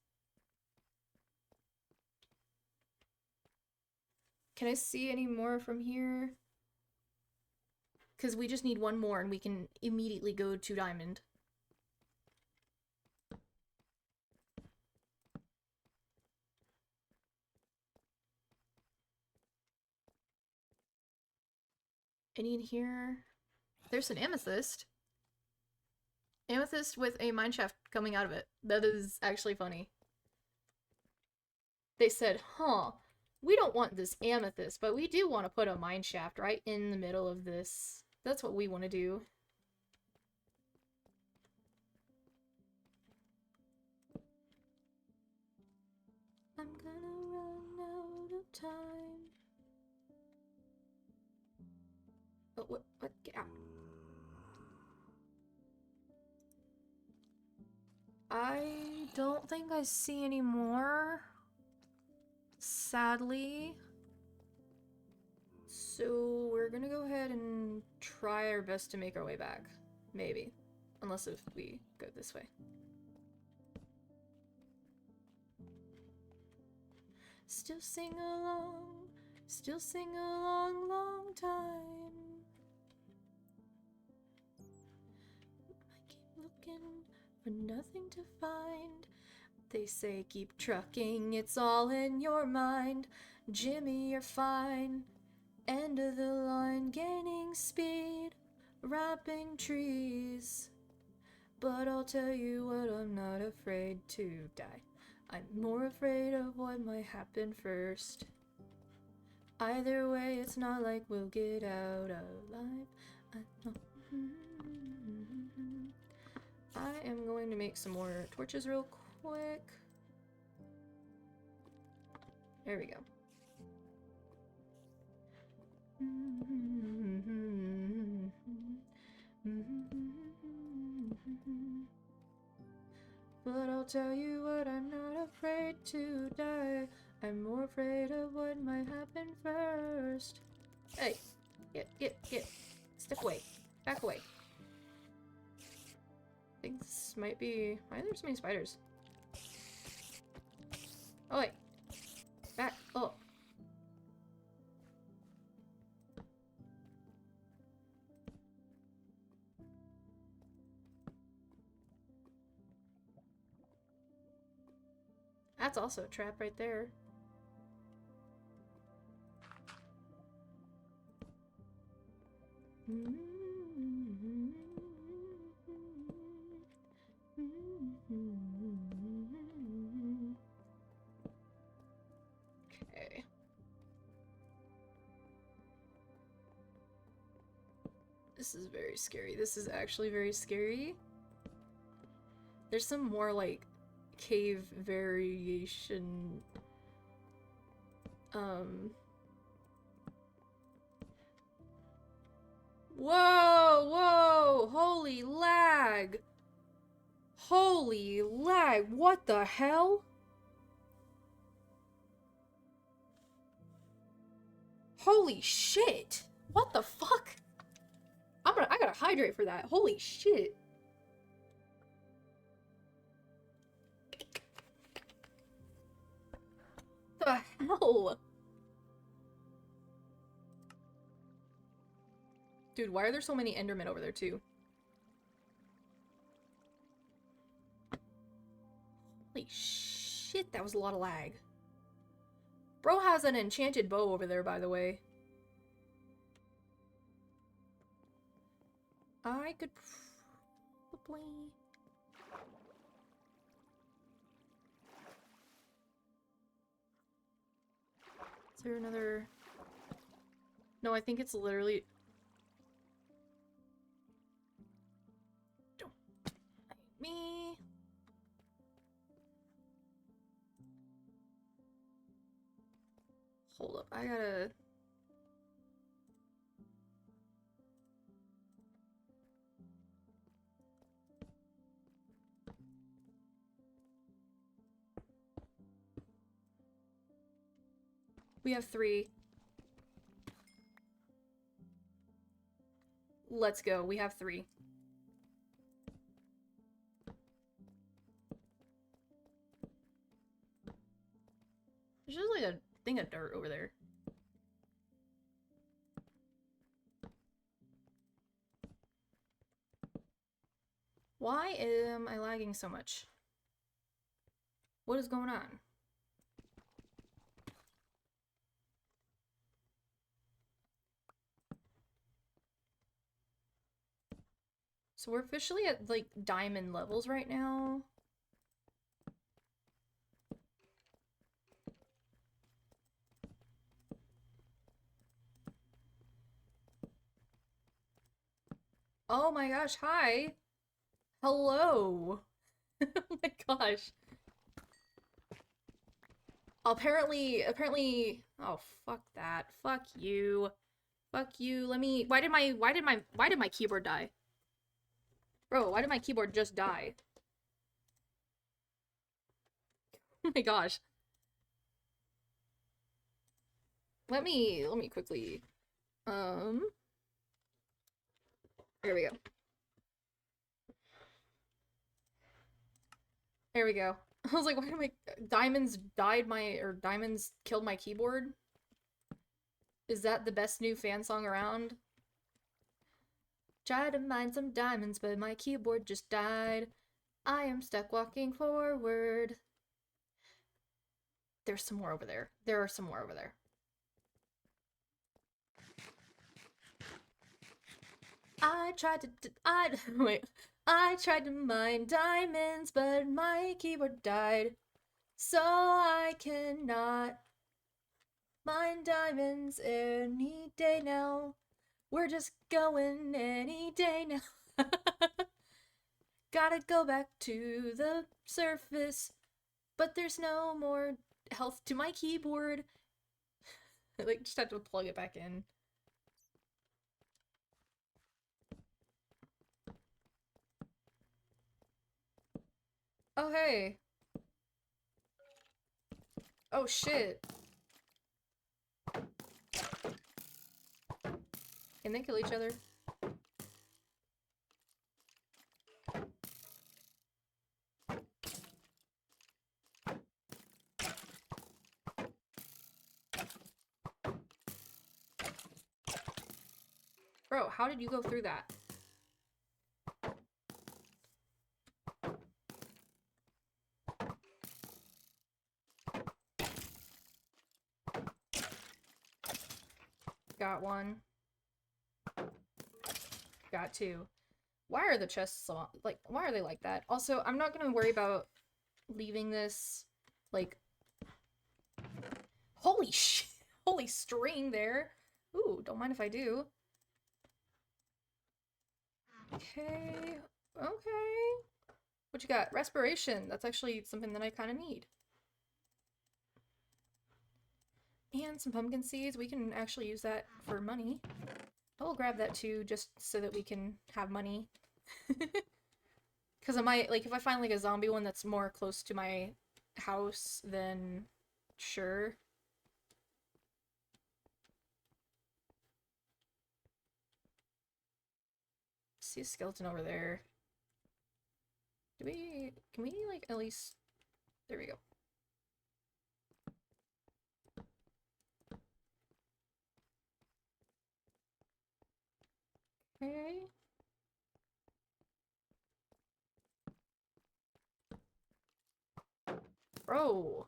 Can I see any more from here? Because we just need 1 more and we can immediately go to diamond. Any in here? There's an amethyst. Amethyst with a mineshaft coming out of it. That is actually funny. They said, huh, we don't want this amethyst, but we do want to put a mineshaft right in the middle of this. That's what we want to do. I'm gonna run out of time. Oh, what? Get out. I don't think I see any more. Sadly. So we're gonna go ahead and try our best to make our way back. Maybe. Unless if we go this way. Still sing along. Still sing a long, long time. I keep looking for nothing to find. They say keep trucking, it's all in your mind. Jimmy, you're fine. End of the line, gaining speed, wrapping trees. But I'll tell you what, I'm not afraid to die. I'm more afraid of what might happen first. Either way, it's not like we'll get out alive. I am going to make some more torches real quick. There we go. But I'll tell you what, I'm not afraid to die. I'm more afraid of what might happen first. Hey, get. Step away. Back away. I think this might be... Why are there so many spiders? Oh, wait. Back. Oh. That's also a trap right there. Okay. This is very scary. This is actually very scary. There's some more, like, cave variation. Whoa! Whoa! Holy lag! Holy lag, what the hell? Holy shit! What the fuck? I gotta hydrate for that. Holy shit. The hell? Dude, why are there so many Endermen over there too? Holy shit, that was a lot of lag. Bro has an enchanted bow over there, by the way. I could probably... Is there another... No, I think it's literally... Don't hit me. Hold up, I gotta... We have 3. Let's go, we have 3. There's just like a thing of dirt over there. Why am I lagging so much? What is going on? So we're officially at, like, diamond levels right now. Oh my gosh, hi! Hello! Oh my gosh. Apparently, oh, fuck that. Fuck you. Fuck you. Why did my keyboard die? Bro, why did my keyboard just die? Oh my gosh. Let me quickly, there we go. There we go. I was like, why did my diamonds killed my keyboard? Is that the best new fan song around? Try to mine some diamonds, but my keyboard just died. I am stuck walking forward. There's some more over there. There are some more over there. I tried to mine diamonds, but my keyboard died. So I cannot mine diamonds any day now. We're just going any day now. Gotta go back to the surface, but there's no more health to my keyboard. I like just had to plug it back in. Oh hey. Oh shit. Can they kill each other? Bro, how did you go through that? Got one. Got 2. Why are the chests so, like, why are they like that? Also, I'm not gonna worry about leaving this, like... Holy shit! Holy string there! Ooh, don't mind if I do. Okay, okay. What you got? Respiration. That's actually something that I kind of need. And some pumpkin seeds. We can actually use that for money. I will grab that too, just so that we can have money. Because I might, like, if I find, like, a zombie one that's more close to my house, then sure. See a skeleton over there. Can we, like, at least... There we go. Okay. Bro.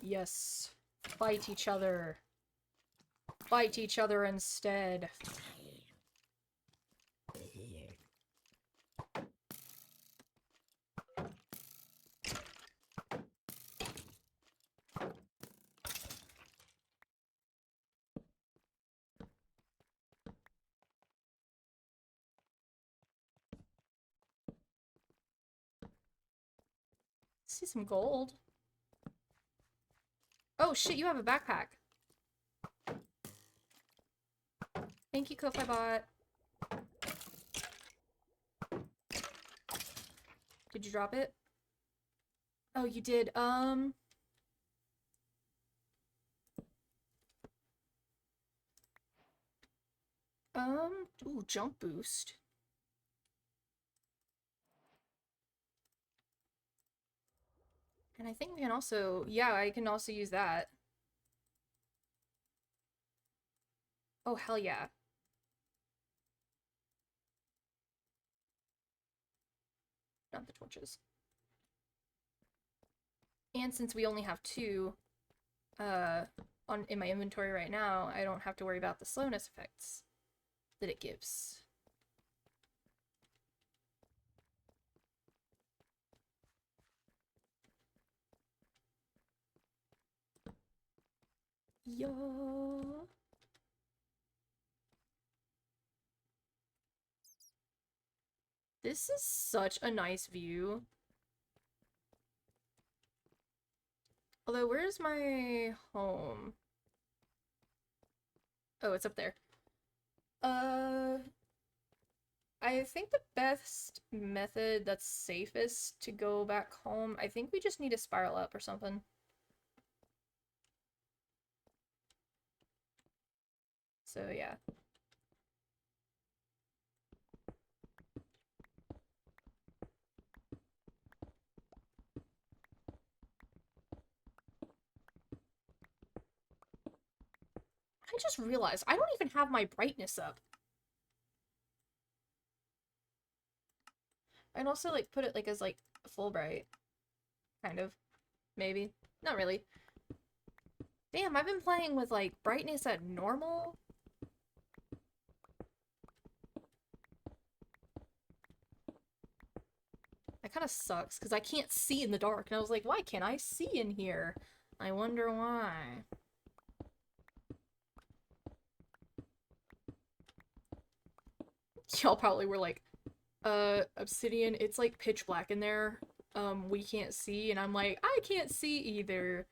Yes. Fight each other. Fight each other instead. See some gold. Oh shit, you have a backpack. Thank you, Kofi bot. Did you drop it? Oh, you did. Ooh, jump boost. And I think we can also, yeah, I can also use that. Oh, hell yeah. Not the torches. And since we only have two, in my inventory right now, I don't have to worry about the slowness effects that it gives. Yeah. This is such a nice view. Although, where's my home? Oh, it's up there. I think the best method that's safest to go back home, I think we just need to spiral up or something. So, yeah. I just realized I don't even have my brightness up. I'd also, like, put it, like, as, like, full bright. Kind of. Maybe. Not really. Damn, I've been playing with, like, brightness at normal. That kind of sucks, because I can't see in the dark. And I was like, why can't I see in here? I wonder why. Y'all probably were like, Obsidian, it's like pitch black in there. We can't see. And I'm like, I can't see either.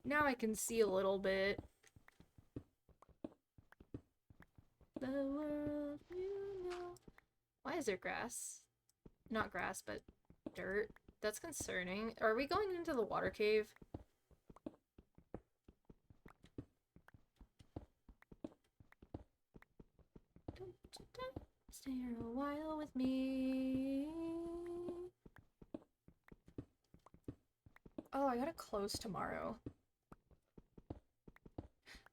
Now I can see a little bit. The world you know. Why is there grass? Not grass, but dirt. That's concerning. Are we going into the water cave? Stay here a while with me. Oh, I gotta close tomorrow.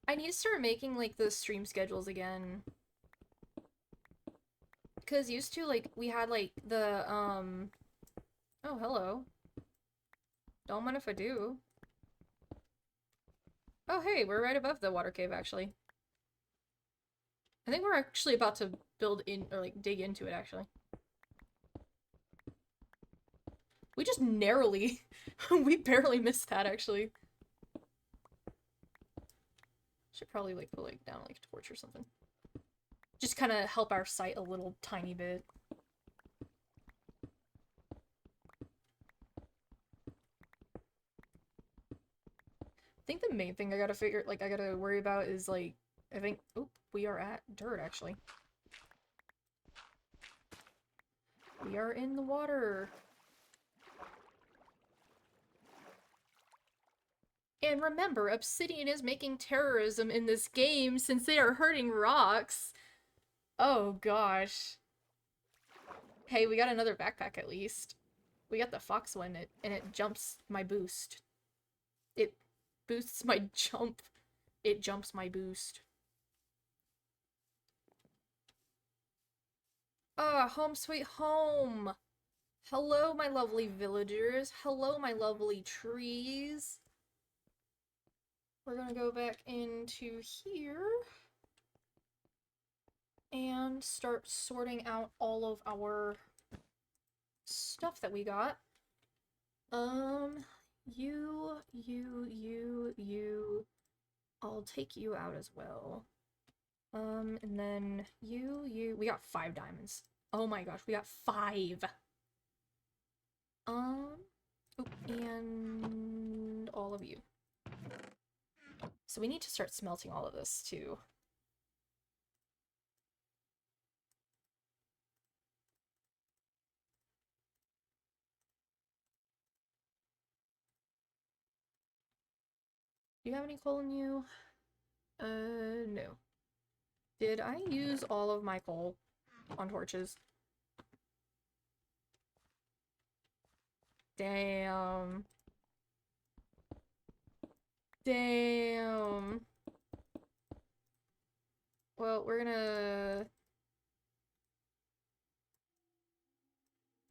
I need to start making, like, the stream schedules again. Because used to, like, we had, like, the, Oh, hello. Don't mind if I do. Oh, hey, we're right above the water cave, actually. I think we're actually about to build in, or, like, dig into it, actually. We just narrowly... we barely missed that, actually. Should probably, like, put, like, down, like, a torch or something. Just kind of help our site a little tiny bit. I think the main thing I gotta worry about is, like, I think, oop, we are at dirt, actually. We are in the water. And remember, Obsidian is making terrorism in this game since they are hurting rocks. Oh gosh. Hey, we got another backpack at least. We got the fox one, and it jumps my boost. It boosts my jump. It jumps my boost. Ah, home sweet home! Hello, my lovely villagers. Hello, my lovely trees. We're gonna go back into here and start sorting out all of our stuff that we got. You. I'll take you out as well. And then you. We got 5 diamonds. Oh my gosh, we got 5. Oh, and all of you. So we need to start smelting all of this too. Do you have any coal in you? No. Did I use all of my coal on torches? Damn. Damn. Well, we're gonna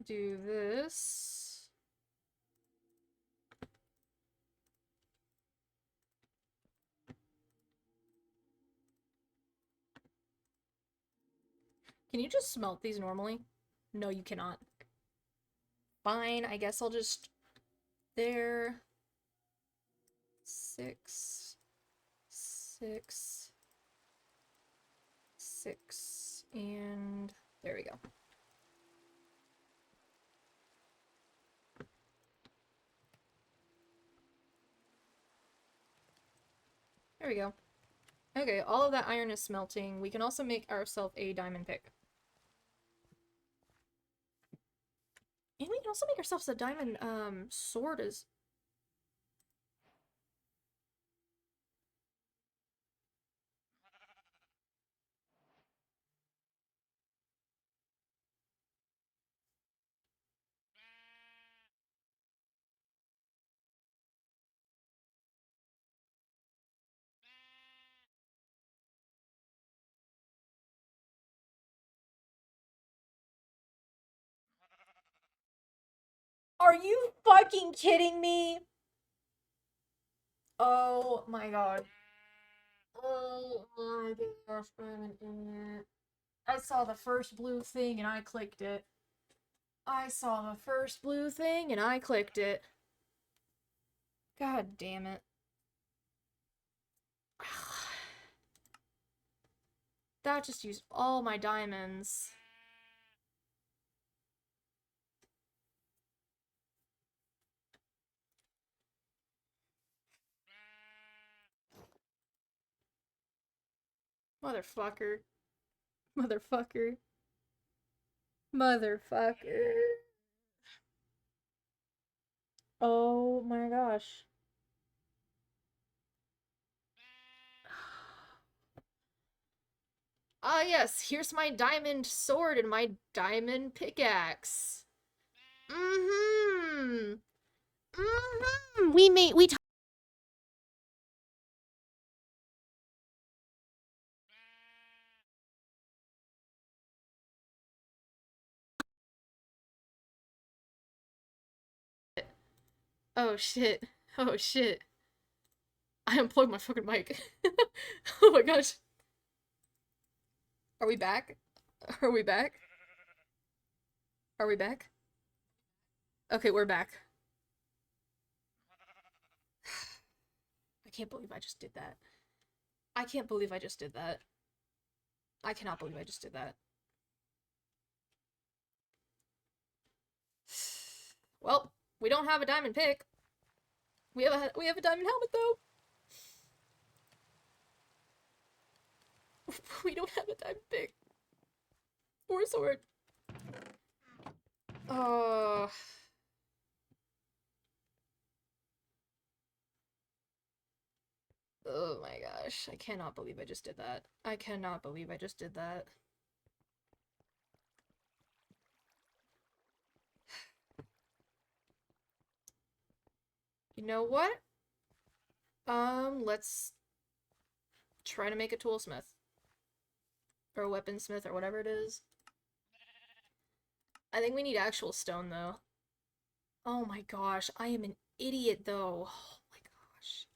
do this. Can you just smelt these normally? No, you cannot. Fine, I guess I'll just... There. 6. 6. 6. And... There we go. There we go. Okay, all of that iron is smelting. We can also make ourselves a diamond pick. And we can also make ourselves a diamond, sword as... Are you fucking kidding me? Oh my god. Oh my gosh, I'm an idiot. I saw the first blue thing and I clicked it. I saw the first blue thing and I clicked it. God damn it. That just used all my diamonds. Motherfucker. Motherfucker. Motherfucker. Oh my gosh. Ah, yes, here's my diamond sword and my diamond pickaxe. Mm-hmm. Mm-hmm. We Oh shit. Oh shit. I unplugged my fucking mic. Oh my gosh. Are we back? Are we back? Are we back? Okay, we're back. I can't believe I just did that. I can't believe I just did that. I cannot believe I just did that. Well, we don't have a diamond pick. We have a diamond helmet though. We don't have a diamond pick. Or sword. Oh. Oh my gosh. I cannot believe I just did that. I cannot believe I just did that. You know what? Let's try to make a toolsmith. Or a weaponsmith or whatever it is. I think we need actual stone though. Oh my gosh, I am an idiot though. Oh my gosh.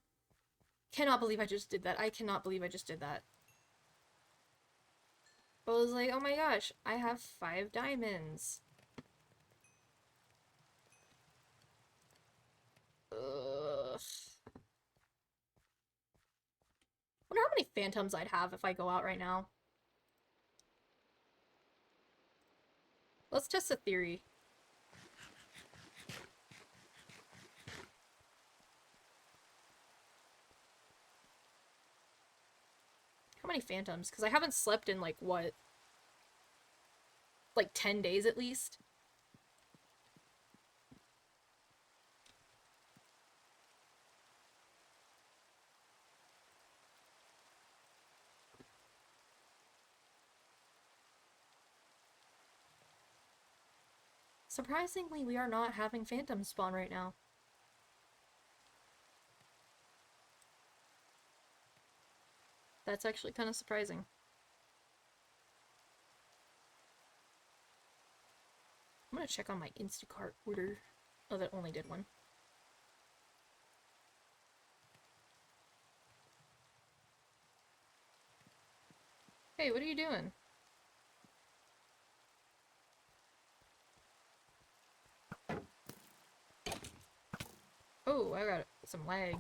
Cannot believe I just did that. I cannot believe I just did that. I was like, oh my gosh, I have 5 diamonds. Ugh. Wonder how many phantoms I'd have if I go out right now. Let's test a theory. How many phantoms? Because I haven't slept in like what? Like 10 days at least? Surprisingly, we are not having phantoms spawn right now. That's actually kind of surprising. I'm gonna check on my Instacart order. Oh, that only did one. Hey, what are you doing? Oh, I got some lag.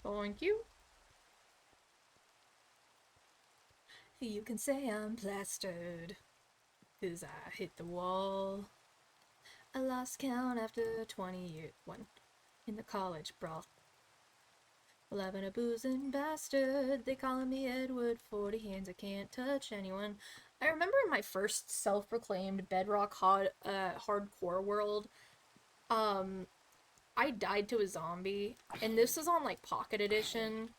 Thank you. You can say I'm plastered, 'cause I hit the wall. I lost count after 20 years. One in the college brawl. Well, I've been a boozing bastard. They calling me Edward. 40 hands, I can't touch anyone. I remember in my first self-proclaimed Bedrock hardcore world, I died to a zombie, and this was on like Pocket Edition,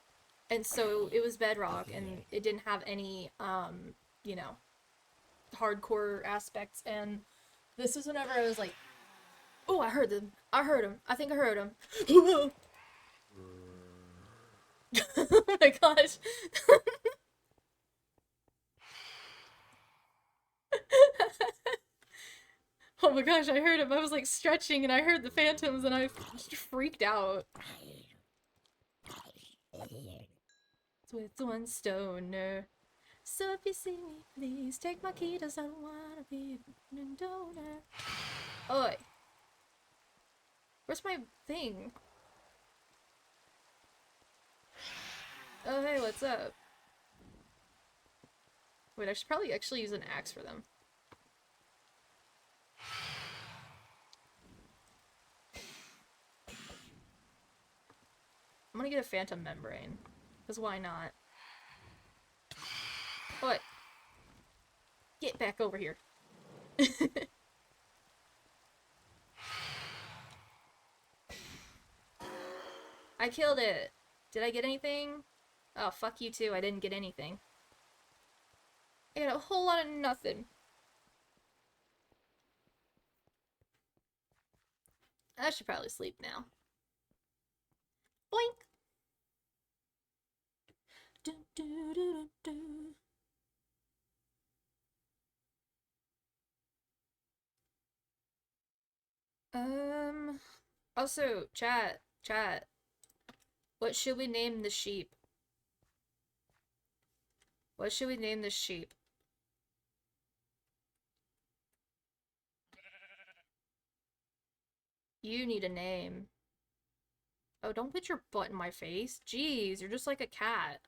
and so it was Bedrock, and it didn't have any, you know, hardcore aspects, and this was whenever I was like, oh, I heard them. I heard him. I think I heard him. Oh my gosh. Oh my gosh, I heard him. I was like stretching and I heard the phantoms and I freaked out. With one stoner. So if you see me, please take my key, 'cause I don't wanna be a donor. Oi. Where's my thing? Oh hey, what's up? Wait, I should probably actually use an axe for them. I'm gonna get a phantom membrane. Because why not? What? Get back over here. I killed it. Did I get anything? Oh, fuck you too. I didn't get anything. I got a whole lot of nothing. I should probably sleep now. Boink! Do, do, do, do. Also, chat. What should we name the sheep? What should we name this sheep? You need a name. Oh, don't put your butt in my face. Jeez, you're just like a cat.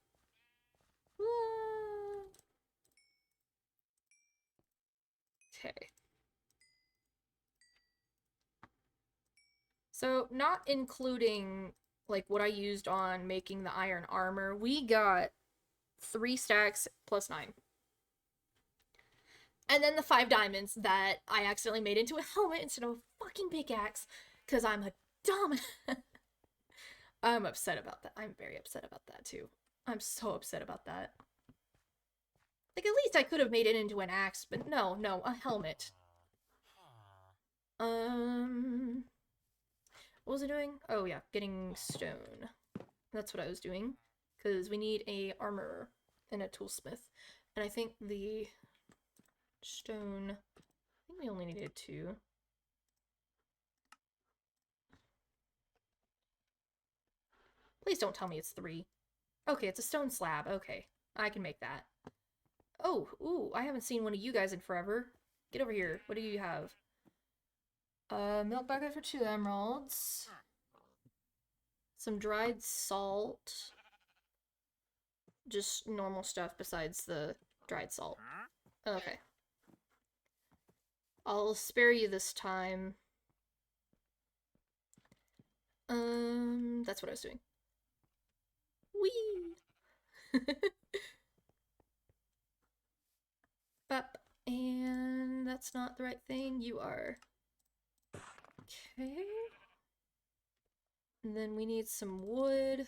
Okay. So, not including like what I used on making the iron armor, we got 3 stacks plus 9. And then the 5 diamonds that I accidentally made into a helmet instead of a fucking pickaxe because I'm a dumb. I'm upset about that. I'm very upset about that too. I'm so upset about that. Like, at least I could have made it into an axe, but no, a helmet. What was I doing? Oh yeah, getting stone. That's what I was doing. Because we need a armor and a toolsmith. And I think the stone... I think we only needed 2. Please don't tell me it's 3. Okay, it's a stone slab. Okay, I can make that. Oh, ooh, I haven't seen one of you guys in forever. Get over here. What do you have? Milk bucket for 2 emeralds. Some dried salt. Just normal stuff besides the dried salt. Okay. I'll spare you this time. That's what I was doing. Whee! Bop. And that's not the right thing. You are. Okay. And then we need some wood.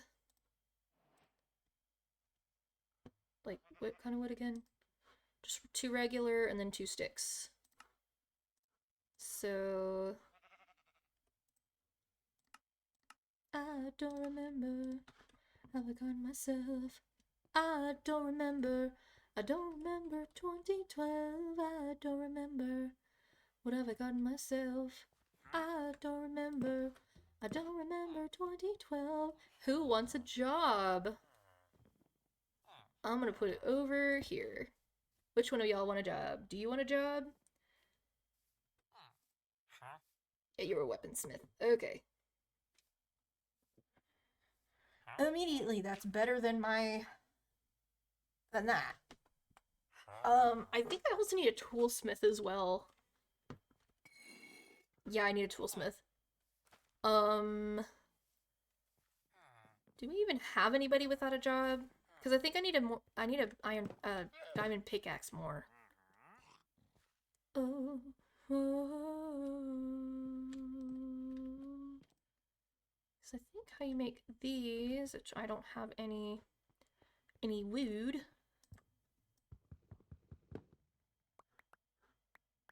Like, what kind of wood again? Just 2 regular and then 2 sticks. So... I don't remember how I got myself. I don't remember. I don't remember 2012. I don't remember. What have I gotten myself? I don't remember. I don't remember 2012. Who wants a job? I'm gonna put it over here. Which one of y'all want a job? Do you want a job? Yeah, you're a weaponsmith. Okay. Immediately, that's better than than that. I think I also need a toolsmith as well. Yeah, I need a toolsmith. Do we even have anybody without a job? Because I think I need a diamond pickaxe more. Oh. So I think how you make these, which I don't have any wood.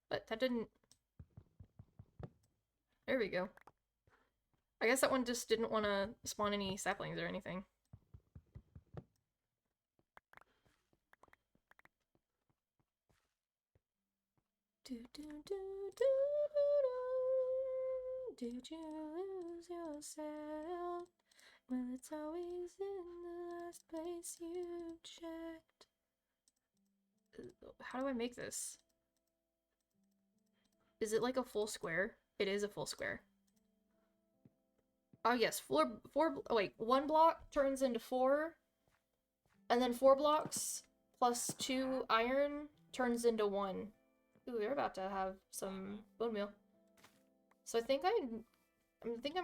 But that didn't... There we go. I guess that one just didn't want to spawn any saplings or anything. Did you lose yourself? Well, it's always in the last place you checked. How do I make this? Is it like a full square? It is a full square. Oh yes, wait, 1 block turns into 4, and then 4 blocks plus 2 iron turns into 1. Ooh, they're about to have some bone meal. So I think I'm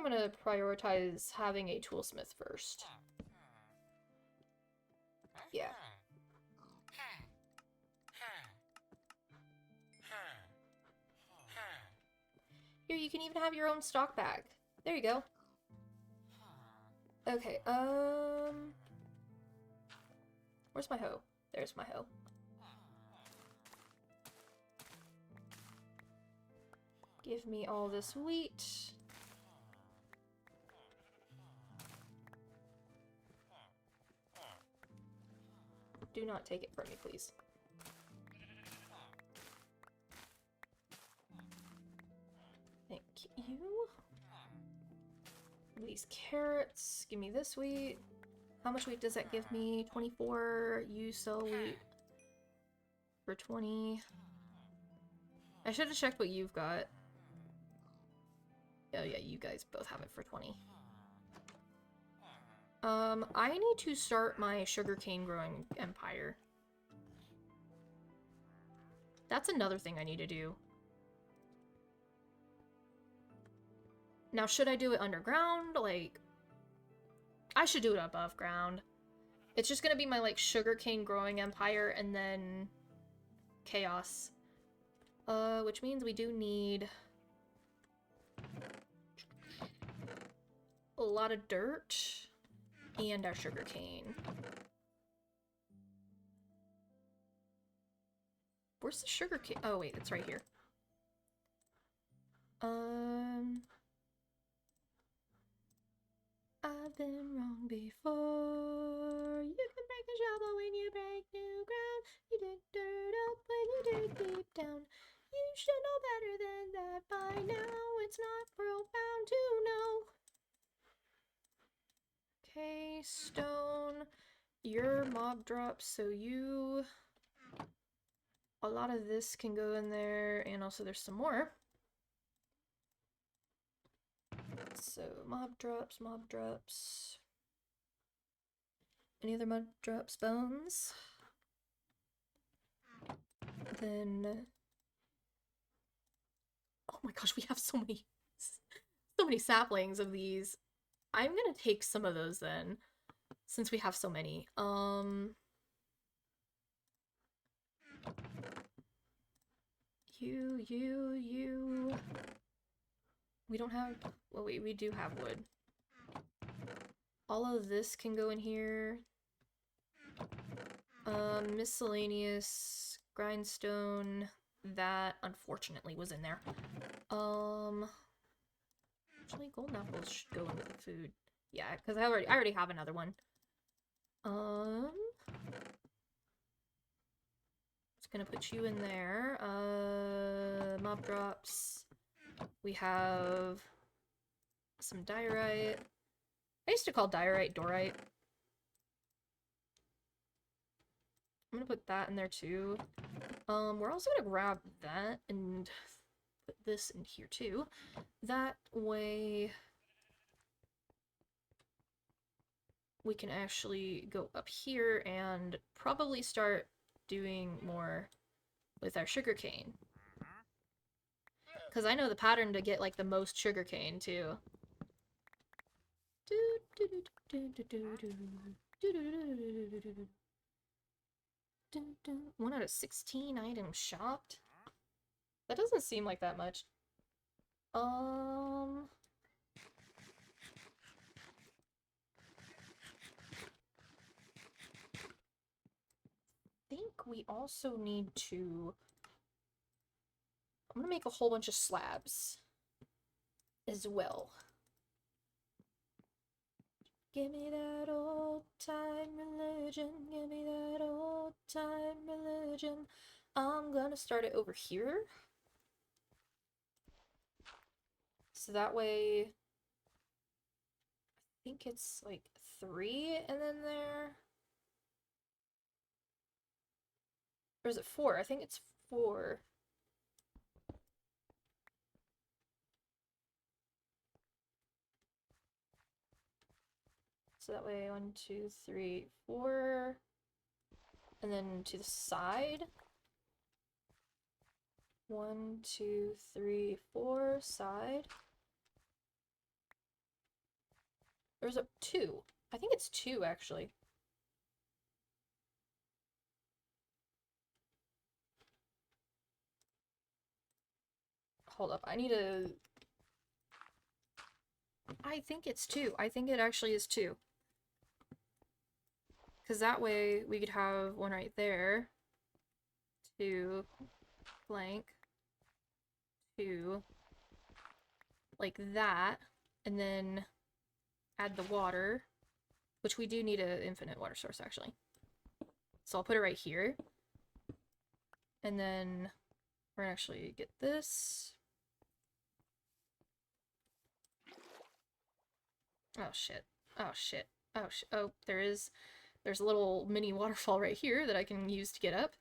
gonna prioritize having a toolsmith first. Yeah. Here, you can even have your own stock bag. There you go. Okay, where's my hoe? There's my hoe. Give me all this wheat. Do not take it from me, please. Thank you. These carrots. Give me this wheat. How much wheat does that give me? 24. You sell wheat for 20. I should have checked what you've got. Oh yeah, you guys both have it for 20. I need to start my sugarcane growing empire. That's another thing I need to do. Now, should I do it underground? Like, I should do it above ground. It's just gonna be my, like, sugarcane growing empire and then chaos. Which means we do need a lot of dirt and our sugarcane. Where's the sugarcane? Oh, wait, it's right here. I've been wrong before. You can break the shovel when you break new ground. You dig dirt up when you dig deep down. You should know better than that by now. It's not profound to know. Okay, stone. Your mob drops, so you... A lot of this can go in there, and also there's some more. So, mob drops, mob drops. Any other mob drops? Bones? Then... Oh my gosh, we have so many saplings of these. I'm gonna take some of those then, since we have so many. You. We don't have... Well, wait, we do have wood. All of this can go in here. Miscellaneous grindstone. That, unfortunately, was in there. Actually, golden apples should go in with the food. Yeah, because I already have another one. Just gonna put you in there. Mob drops. We have some diorite. I used to call diorite dorite. I'm gonna put that in there too. We're also gonna grab that and put this in here too. That way we can actually go up here and probably start doing more with our sugarcane. Because I know the pattern to get, like, the most sugarcane, too. 1 out of 16 items shopped? That doesn't seem like that much. I think we also need to... I'm gonna make a whole bunch of slabs as well. Give me that old-time religion, give me that old-time religion. I'm gonna start it over here. So that way, I think it's like 3 and then there. Or is it 4? I think it's 4. So that way, 1, 2, 3, 4. And then to the side. 1, 2, 3, 4, side. Or is it 2? I think it's 2, actually. Hold up, I need to... I think it's 2. I think it actually is 2. Because that way, we could have one right there. 2, blank. 2. Like that. And then add the water. Which we do need an infinite water source, actually. So I'll put it right here. And then we're gonna actually get this. Oh shit. Oh shit. Oh shit. Oh, there's a little mini waterfall right here that I can use to get up.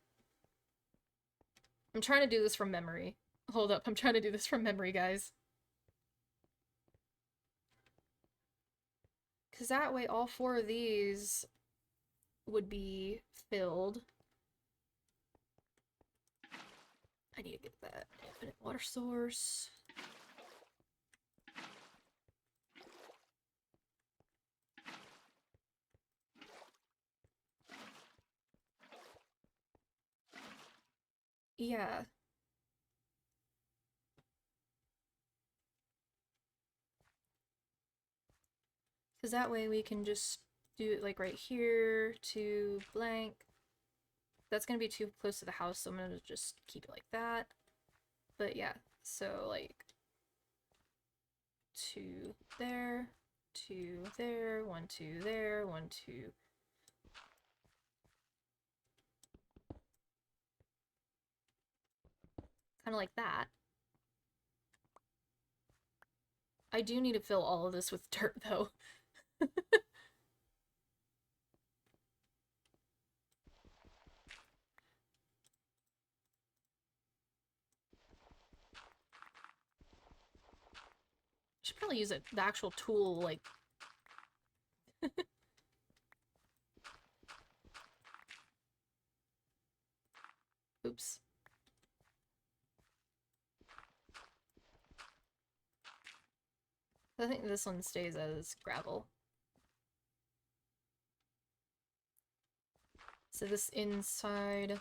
I'm trying to do this from memory. Hold up, I'm trying to do this from memory, guys. Because that way all 4 of these would be filled. I need to get that infinite water source. Yeah. Because that way we can just do it like right here to blank. That's gonna be too close to the house, so I'm gonna just keep it like that. But yeah, so like 2 there, 2 there, 1, 2 there, 1, 2. Kind of like that. I do need to fill all of this with dirt though. Should probably use the actual tool, like. Oops. I think this one stays as gravel. So this inside.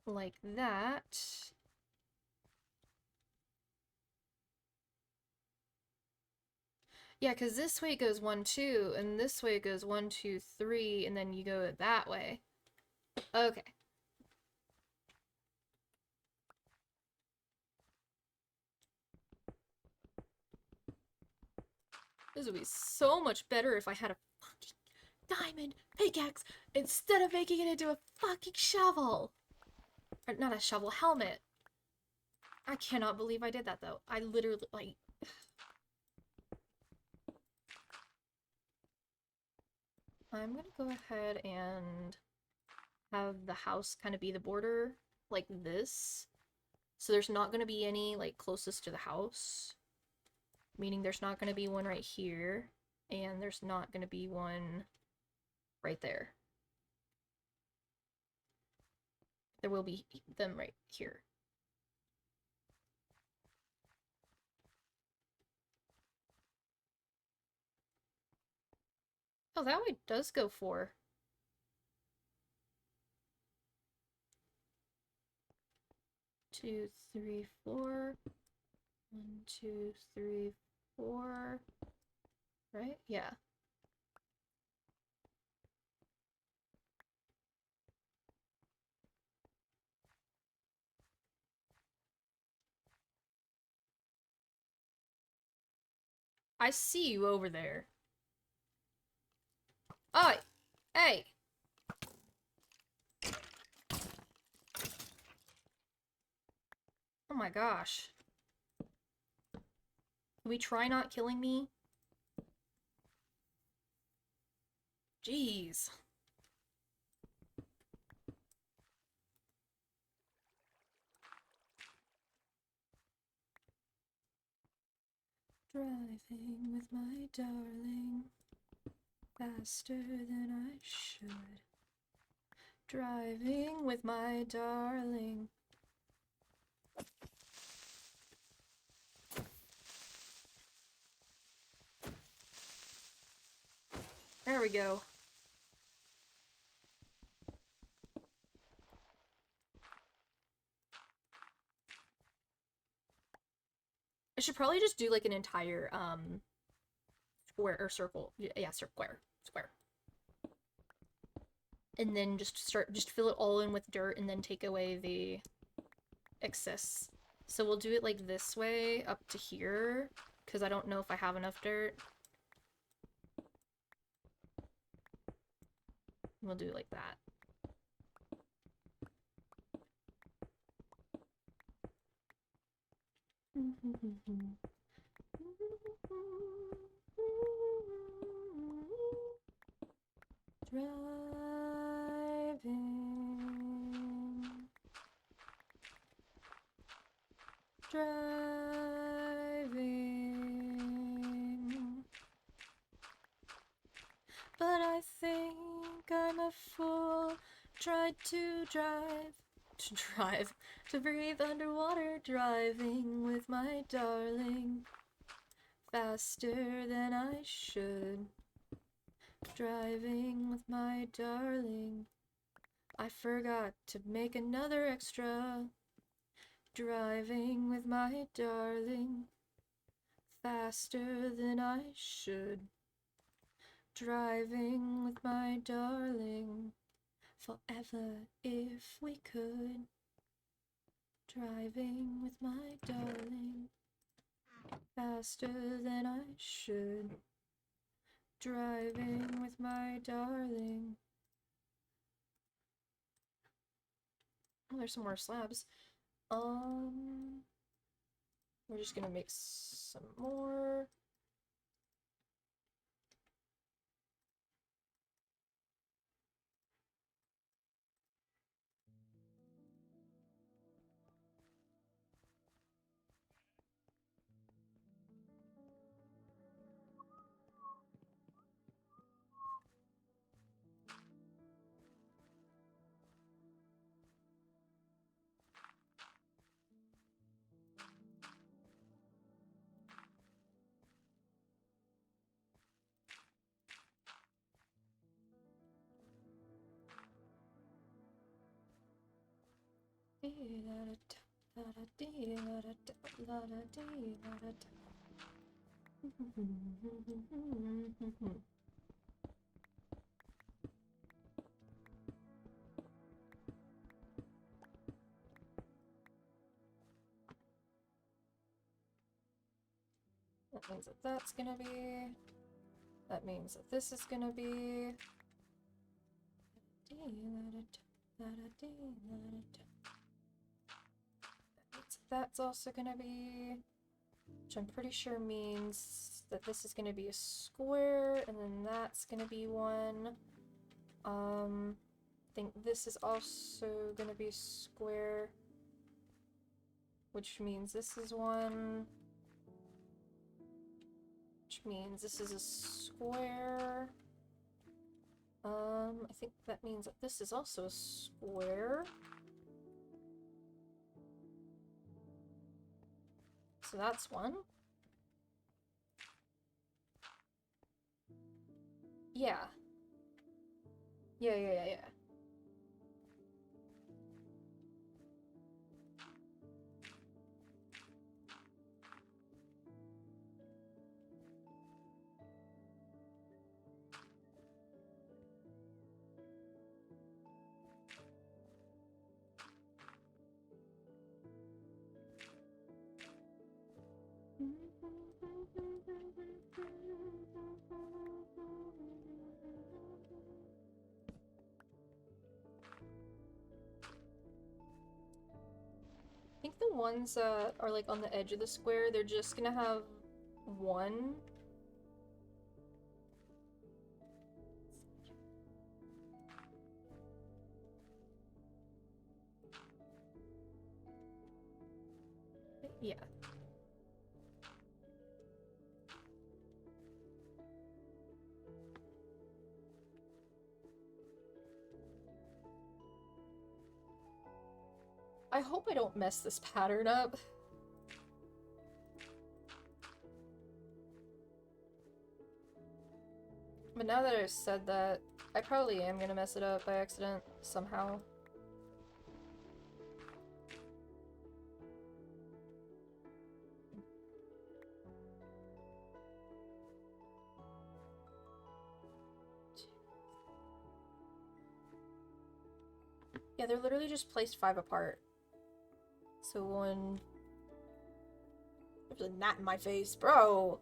Like that. Yeah, because this way it goes 1, 2, and this way it goes 1, 2, 3, and then you go that way. Okay. This would be so much better if I had a fucking diamond pickaxe instead of making it into a fucking shovel. Or not a shovel, helmet. I cannot believe I did that though. I literally, like. I'm gonna go ahead and have the house kind of be the border like this. So there's not gonna be any like closest to the house. Meaning there's not gonna be one right here, and there's not gonna be one right there. There will be them right here. Oh, that way does go 4. Two, three, 4. 1, 2, 3, 4. Right? Yeah. I see you over there. Oh, hey! Oh my gosh. Can we try not killing me? Jeez. Driving with my darling faster than I should. Driving with my darling. There we go. I should probably just do like an entire square or circle. Yeah, square. Square. And then just fill it all in with dirt and then take away the excess. So we'll do it like this way up to here because I don't know if I have enough dirt. We'll do it like that. Driving. But I think I'm a fool. Tried to drive, to breathe underwater, driving with my darling faster than I should. Driving with my darling. I forgot to make another extra. Driving with my darling. Faster than I should. Driving with my darling. Forever if we could. Driving with my darling. Faster than I should. Driving with my darling. Oh, there's some more slabs. We're just gonna make some more. That means that that's gonna be. That means that this is gonna be. That means that's also gonna be. Which I'm pretty sure means that this is gonna be a square, and then that's gonna be one. I think this is also gonna be a square. Which means this is one. Which means this is a square. I think that means that this is also a square. So that's one. Yeah. Yeah. I think the ones that are like on the edge of the square, they're just gonna have one. Yeah. I hope I don't mess this pattern up. But now that I've said that, I probably am gonna mess it up by accident somehow. Yeah, they're literally just placed 5 apart. So 1... There's a gnat in my face, bro!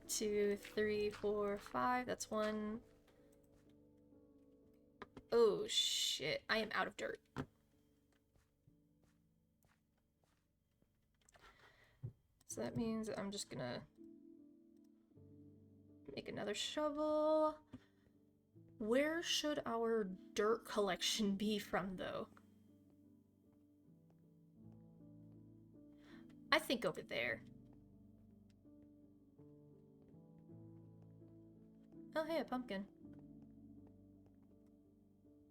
2, 3, 4, 5. That's 1. Oh shit, I am out of dirt. So that means I'm just gonna make another shovel. Where should our dirt collection be from, though? I think over there. Oh, hey, a pumpkin.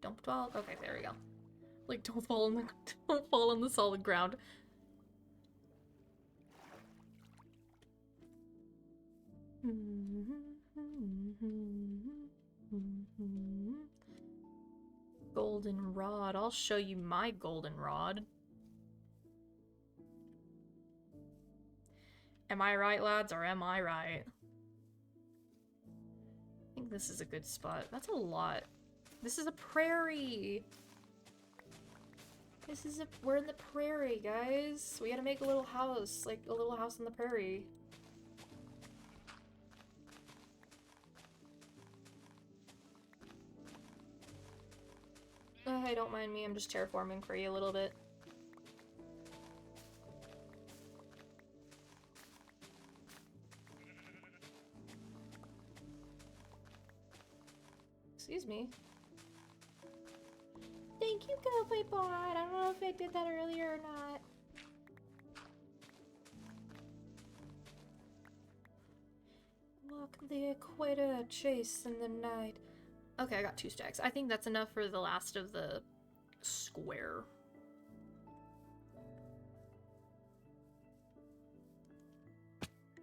Don't fall. Okay, there we go. Like, don't fall on the solid ground. Golden rod. I'll show you my golden rod. Am I right, lads, or am I right? I think this is a good spot. That's a lot. This is a prairie. We're in the prairie, guys. We gotta make a little house, like a little house in the prairie. Hey, don't mind me, I'm just terraforming for you a little bit. Excuse me. Thank you, Cowboy Bot. I don't know if I did that earlier or not. Walk the equator, chase in the night. Okay, I got 2 stacks. I think that's enough for the last of the square.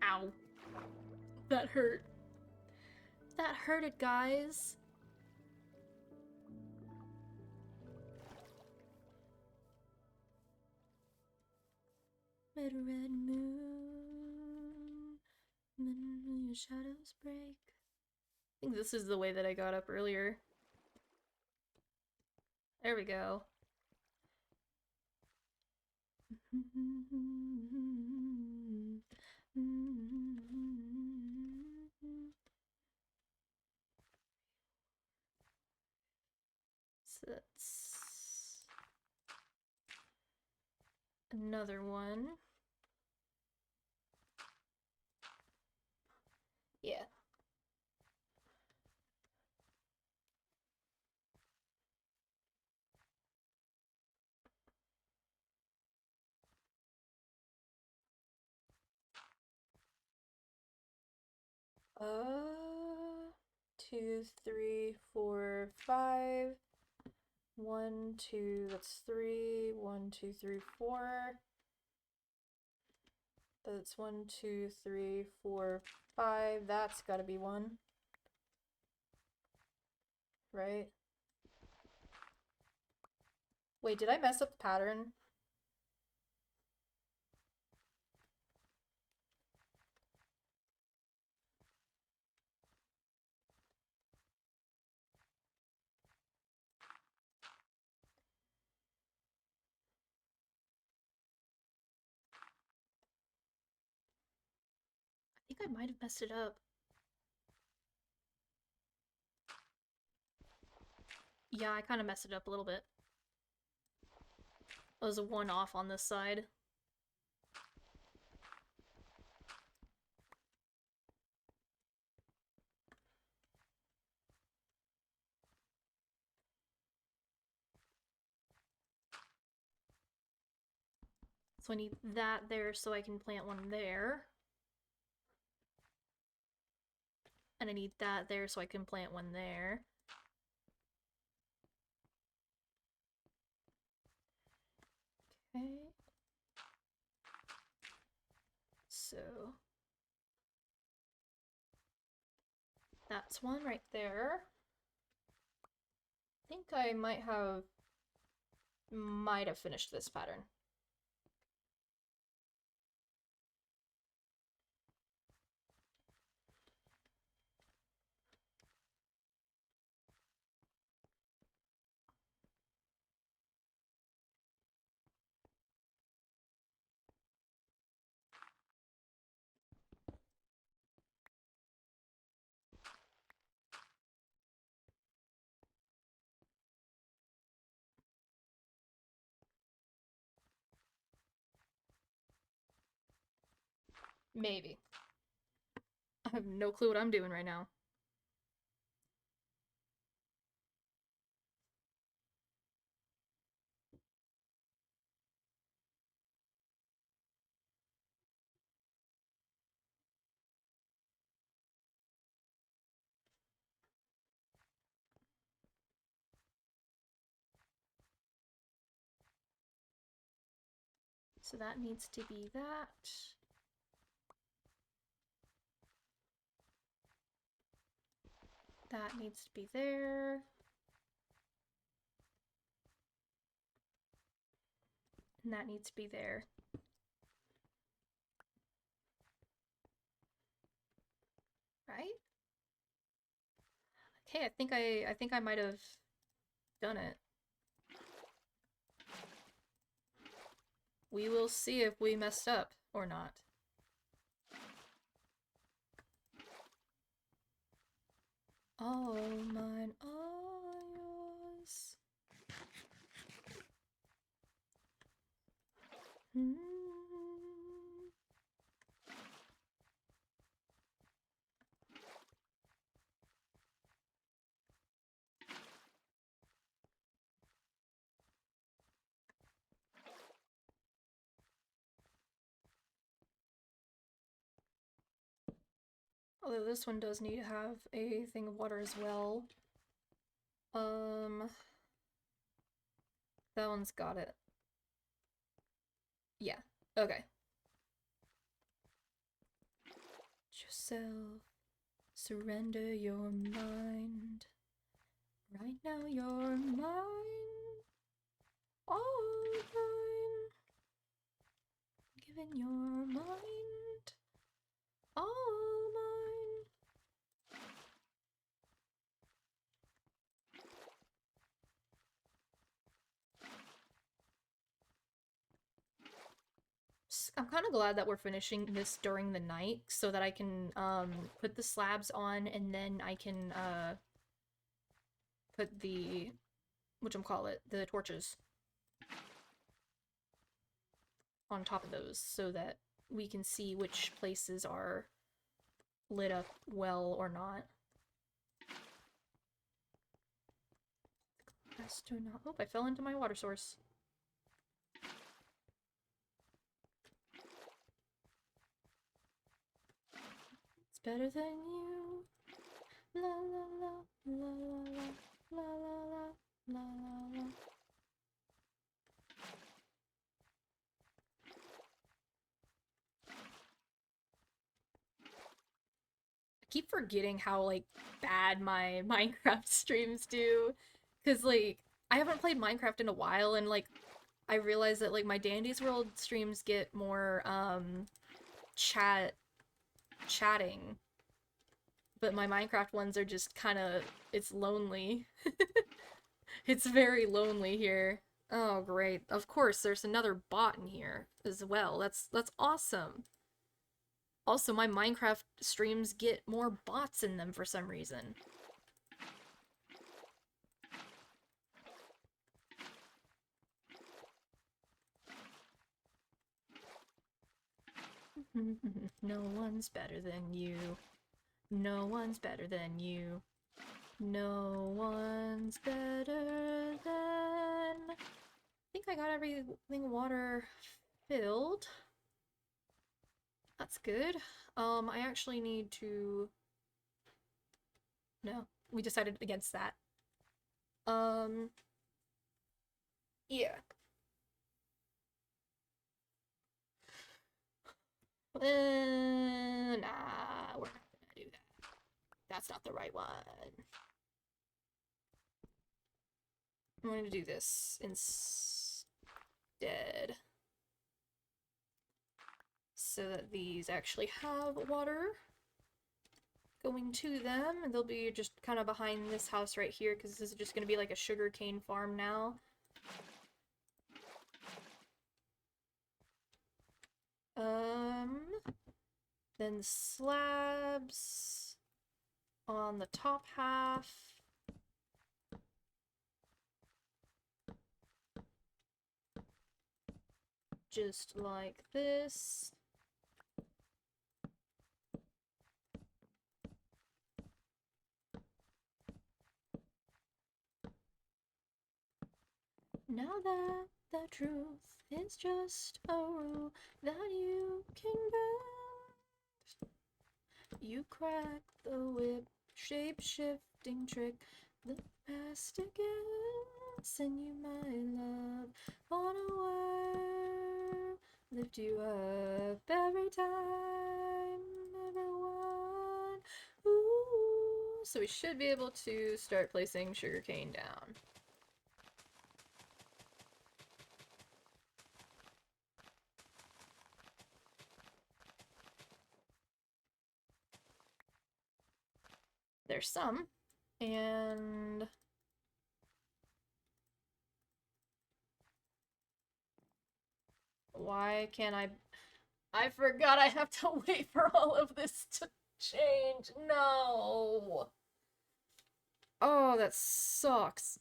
Ow. That hurt. That hurted, guys. Red, red moon, when your shadows break. I think this is the way that I got up earlier. There we go. So that's another one. Yeah. Uh, 2, 3, 4, 5. 1, 2, that's 3. 1, 2, 3, 4. That's 1, 2, 3, 4, 5. That's gotta be 1. Right? Wait, did I mess up the pattern? I think I might have messed it up. Yeah, I kind of messed it up a little bit. It was a 1 off on this side. So I need that there so I can plant one there. And I need that there so I can plant one there. Okay. So that's one right there. I think I might have finished this pattern. Maybe. I have no clue what I'm doing right now. So that needs to be that. That needs to be there. And that needs to be there. Right? Okay, I think I might have done it. We will see if we messed up or not. All mine are yours. Although this one does need to have a thing of water as well. That one's got it. Yeah, okay. Yourself, surrender your mind. Right now you're mine, all mine. Giving your mind, all mine. I'm kind of glad that we're finishing this during the night so that I can put the slabs on and then I can put the whatchamacallit, the torches on top of those so that we can see which places are lit up well or not. Astronaut. Oh, I fell into my water source. It's better than you. La la la la la la la la la la la. I keep forgetting how like bad my Minecraft streams do, cause like I haven't played Minecraft in a while, and like I realize that like my Dandy's World streams get more chatting, but my Minecraft ones are just kind of, it's lonely. It's very lonely here. Oh great. Of course there's another bot in here as well. That's awesome. Also, my Minecraft streams get more bots in them for some reason. No one's better than you. No one's better than you. No one's better than... I think I got everything water filled. That's good. I actually need to... No, we decided against that. Yeah. Nah, we're not gonna do that. That's not the right one. I'm going to do this instead. So that these actually have water going to them. And they'll be just kind of behind this house right here, because this is just going to be like a sugarcane farm now. Then the slabs on the top half. Just like this. Now that the truth is just a rule that you can bend, you crack the whip, shape-shifting trick, the past again. Send you my love on a wire, lift you up every time, everyone. Ooh, so we should be able to start placing sugarcane down. There's some, and why can't I forgot I have to wait for all of this to change. No. Oh, that sucks.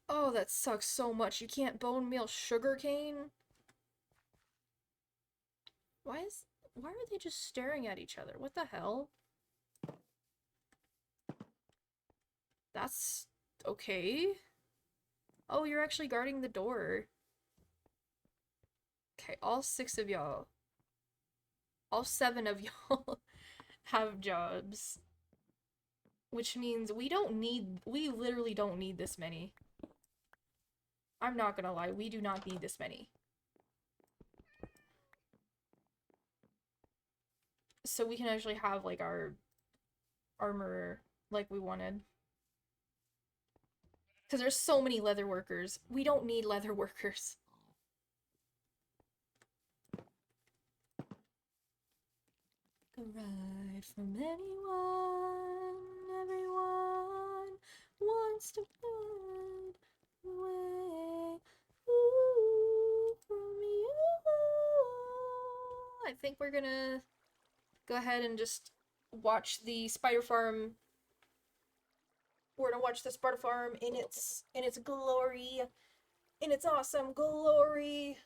Oh, that sucks so much. You can't bone meal sugarcane? Why are they just staring at each other? What the hell? That's okay. Oh, you're actually guarding the door. Okay, all 6 of y'all. All 7 of y'all have jobs. Which means we literally don't need this many. I'm not gonna lie, we do not need this many. So we can actually have, like, our armor like we wanted. Because there's so many leather workers. We don't need leather workers. A ride from anyone, everyone wants to ride away from you. I think we're gonna go ahead and just watch the spider farm. We're gonna watch the spider farm in its glory, in its awesome glory.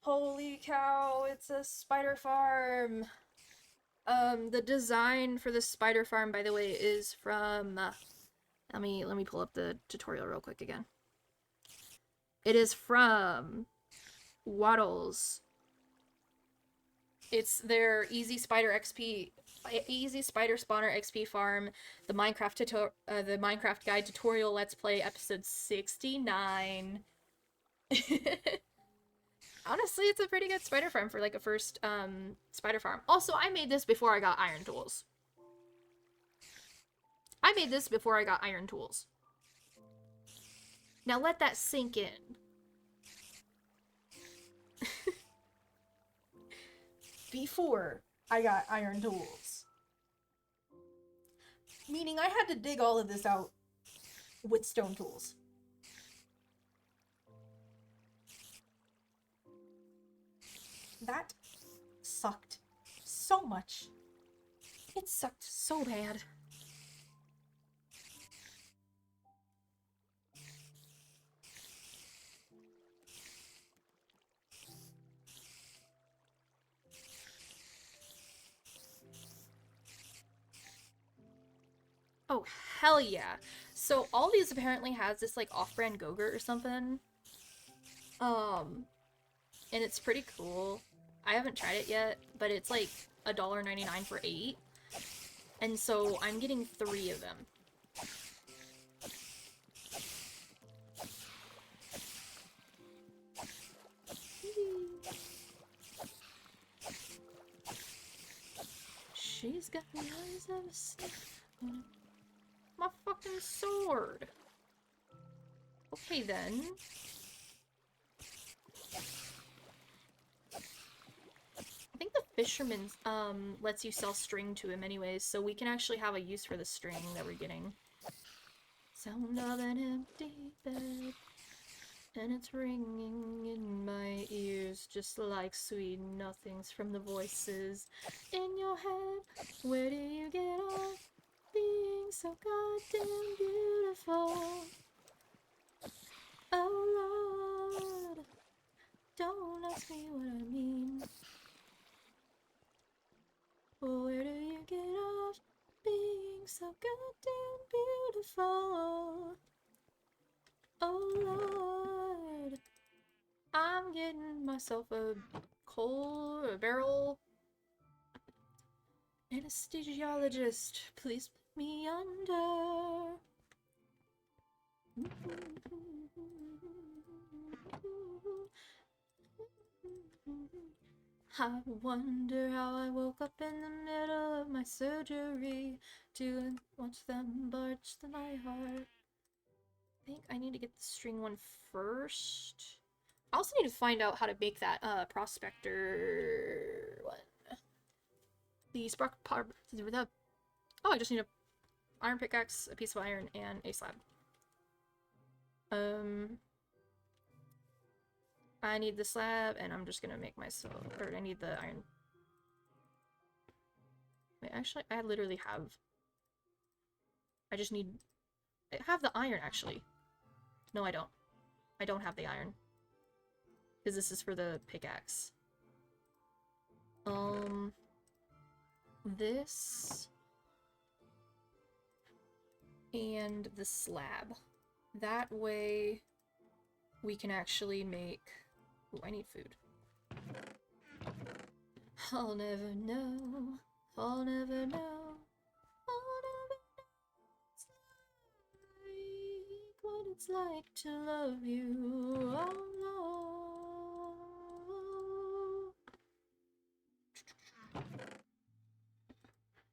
Holy cow, it's a spider farm. The design for the spider farm, by the way, is from, let me pull up the tutorial real quick again. It is from Waddles. It's their Easy Spider XP, Easy Spider Spawner XP farm, the Minecraft Guide Tutorial Let's Play episode 69. Honestly, it's a pretty good spider farm for like a first spider farm. Also, I made this before I got iron tools. Now let that sink in. Before I got iron tools. Meaning I had to dig all of this out with stone tools. That sucked so much. It sucked so bad. Oh, hell yeah. So Aldi's apparently has this like off-brand Go-Gurt or something. And it's pretty cool. I haven't tried it yet, but it's like $1.99 for 8. And so I'm getting 3 of them. She's got the eyes of a snake. My fucking sword. Okay then. I think the fisherman lets you sell string to him anyways, so we can actually have a use for the string that we're getting. Sound of an empty bed, and it's ringing in my ears just like sweet nothings from the voices in your head. Where do you get off being so goddamn beautiful? Oh Lord, don't ask me what I mean. Where do you get off being so goddamn beautiful? Oh Lord, I'm getting myself a barrel. Anesthesiologist, please put me under. I wonder how I woke up in the middle of my surgery to watch them barge to my heart. I think I need to get the string one first. I also need to find out how to make that prospector one. The spark part. Oh, I just need a iron pickaxe, a piece of iron, and a slab. I need the slab, and I'm just gonna make myself, or I need the iron. Wait, actually, I literally have. I just need. I have the iron, actually. No, I don't. I don't have the iron. Because this is for the pickaxe. This. And the slab. That way, we can actually make... Ooh, I need food. I'll never know. I'll never know. I'll never know what it's like to love you.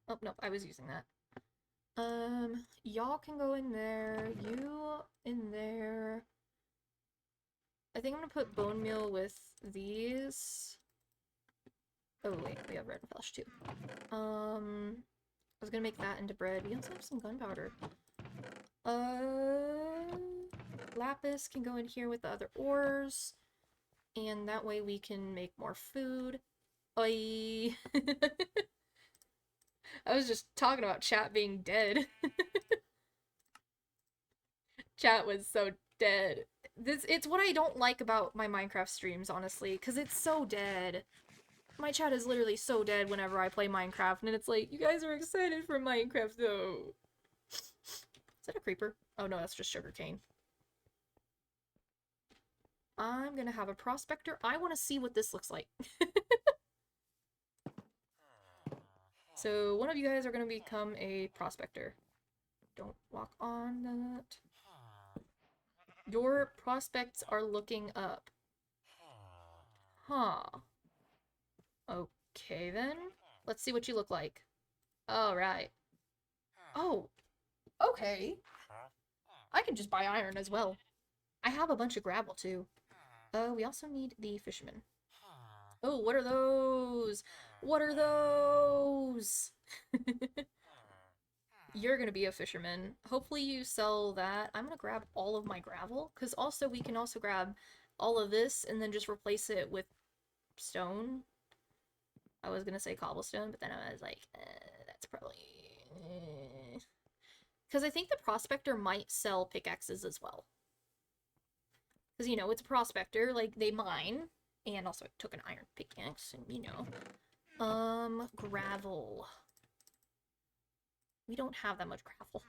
Oh, no, I was using that. Y'all can go in there. You in there. I think I'm gonna put bone meal with these. Oh wait, we have red flesh too. I was gonna make that into bread. We also have some gunpowder. Lapis can go in here with the other ores. And that way we can make more food. Oi! I was just talking about chat being dead. Chat was so dead. It's what I don't like about my Minecraft streams, honestly, because it's so dead. My chat is literally so dead whenever I play Minecraft, and it's like, you guys are excited for Minecraft, though. Is that a creeper? Oh no, that's just sugarcane. I'm gonna have a prospector. I want to see what this looks like. So, one of you guys are gonna become a prospector. Don't walk on that. Your prospects are looking up. Huh. Okay, then. Let's see what you look like. Alright. Oh. Okay. I can just buy iron as well. I have a bunch of gravel, too. We also need the fisherman. Oh, what are those? What are those? You're gonna be a fisherman. Hopefully you sell that. I'm gonna grab all of my gravel, because also we can also grab all of this and then just replace it with stone. I was gonna say cobblestone, but then I was like, that's probably... Because I think the prospector might sell pickaxes as well. Because, you know, it's a prospector, like, they mine. And also I took an iron pickaxe, and, you know. Gravel. We don't have that much gravel.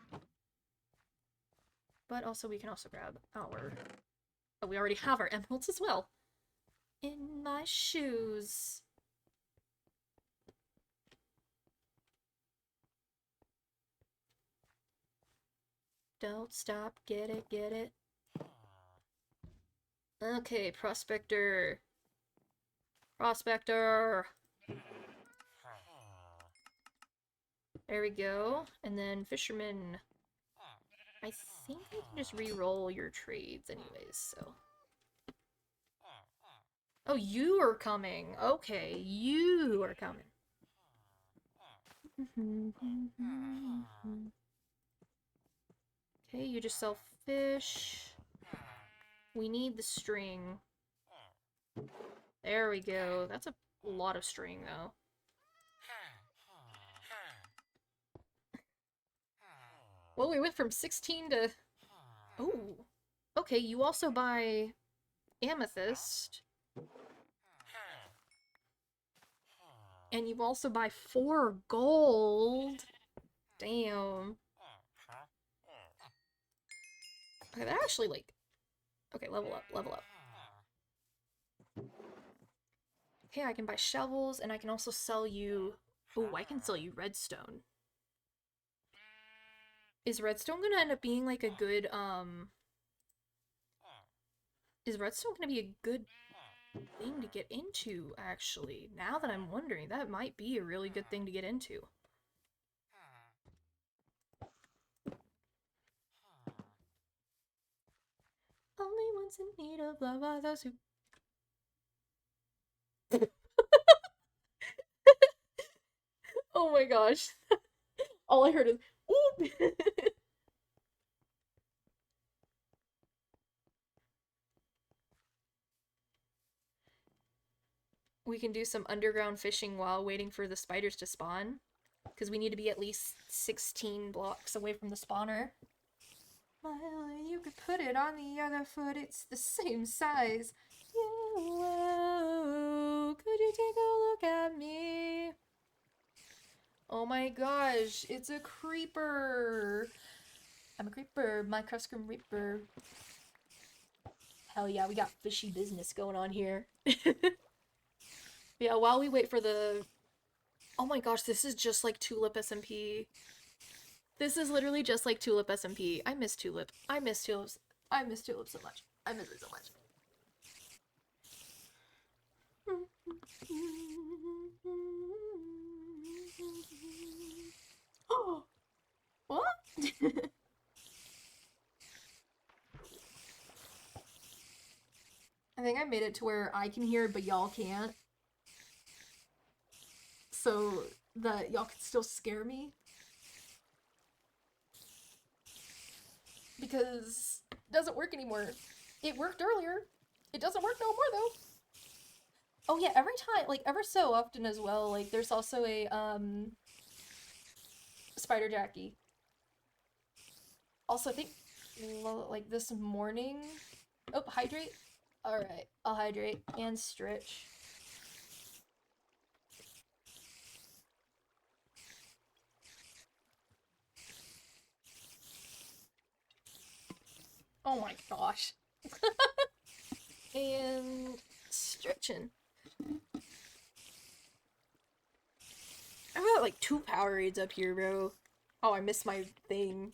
But also we can also grab our... Oh, we already have our emeralds as well. In my shoes. Don't stop, get it, get it. Okay, prospector. Prospector! There we go. And then fisherman. I think I can just re-roll your trades anyways, so... Oh, you are coming! Okay, you are coming. Okay, you just sell fish. We need the string. There we go. That's a lot of string, though. Well, we went from 16 to... Oh. Okay, you also buy amethyst. And you also buy 4 gold. Damn. Okay, that actually, like... Okay, level up, level up. Okay, I can buy shovels, and I can also sell you... Oh, I can sell you redstone. Is redstone gonna end up being, like, a good, Is redstone gonna be a good thing to get into, actually. Now that I'm wondering, that might be a really good thing to get into. Only ones in need of love are those who... Oh my gosh. All I heard is, oop! We can do some underground fishing while waiting for the spiders to spawn. Because we need to be at least 16 blocks away from the spawner. You could put it on the other foot, it's the same size. Yellow, could you take a look at me? Oh my gosh, it's a creeper. I'm a creeper, Minecraft Grim Reaper. Hell yeah, we got fishy business going on here. Yeah, while we wait for the... Oh my gosh, this is just like Tulip SMP. This is literally just like Tulip SMP. I miss Tulip. I miss Tulips. I miss Tulip so much. I miss her so much. Oh! What? I think I made it to where I can hear it, but y'all can't. So that y'all can still scare me. Because it doesn't work anymore. It worked earlier. It doesn't work no more though. Oh yeah, every time, like ever so often as well, like there's also a Spider Jackie. Also, I think like this morning. Oh, hydrate. All right, I'll hydrate and stretch. Oh my gosh. And stretching. I've got like 2 Powerades up here, bro. Oh, I missed my thing.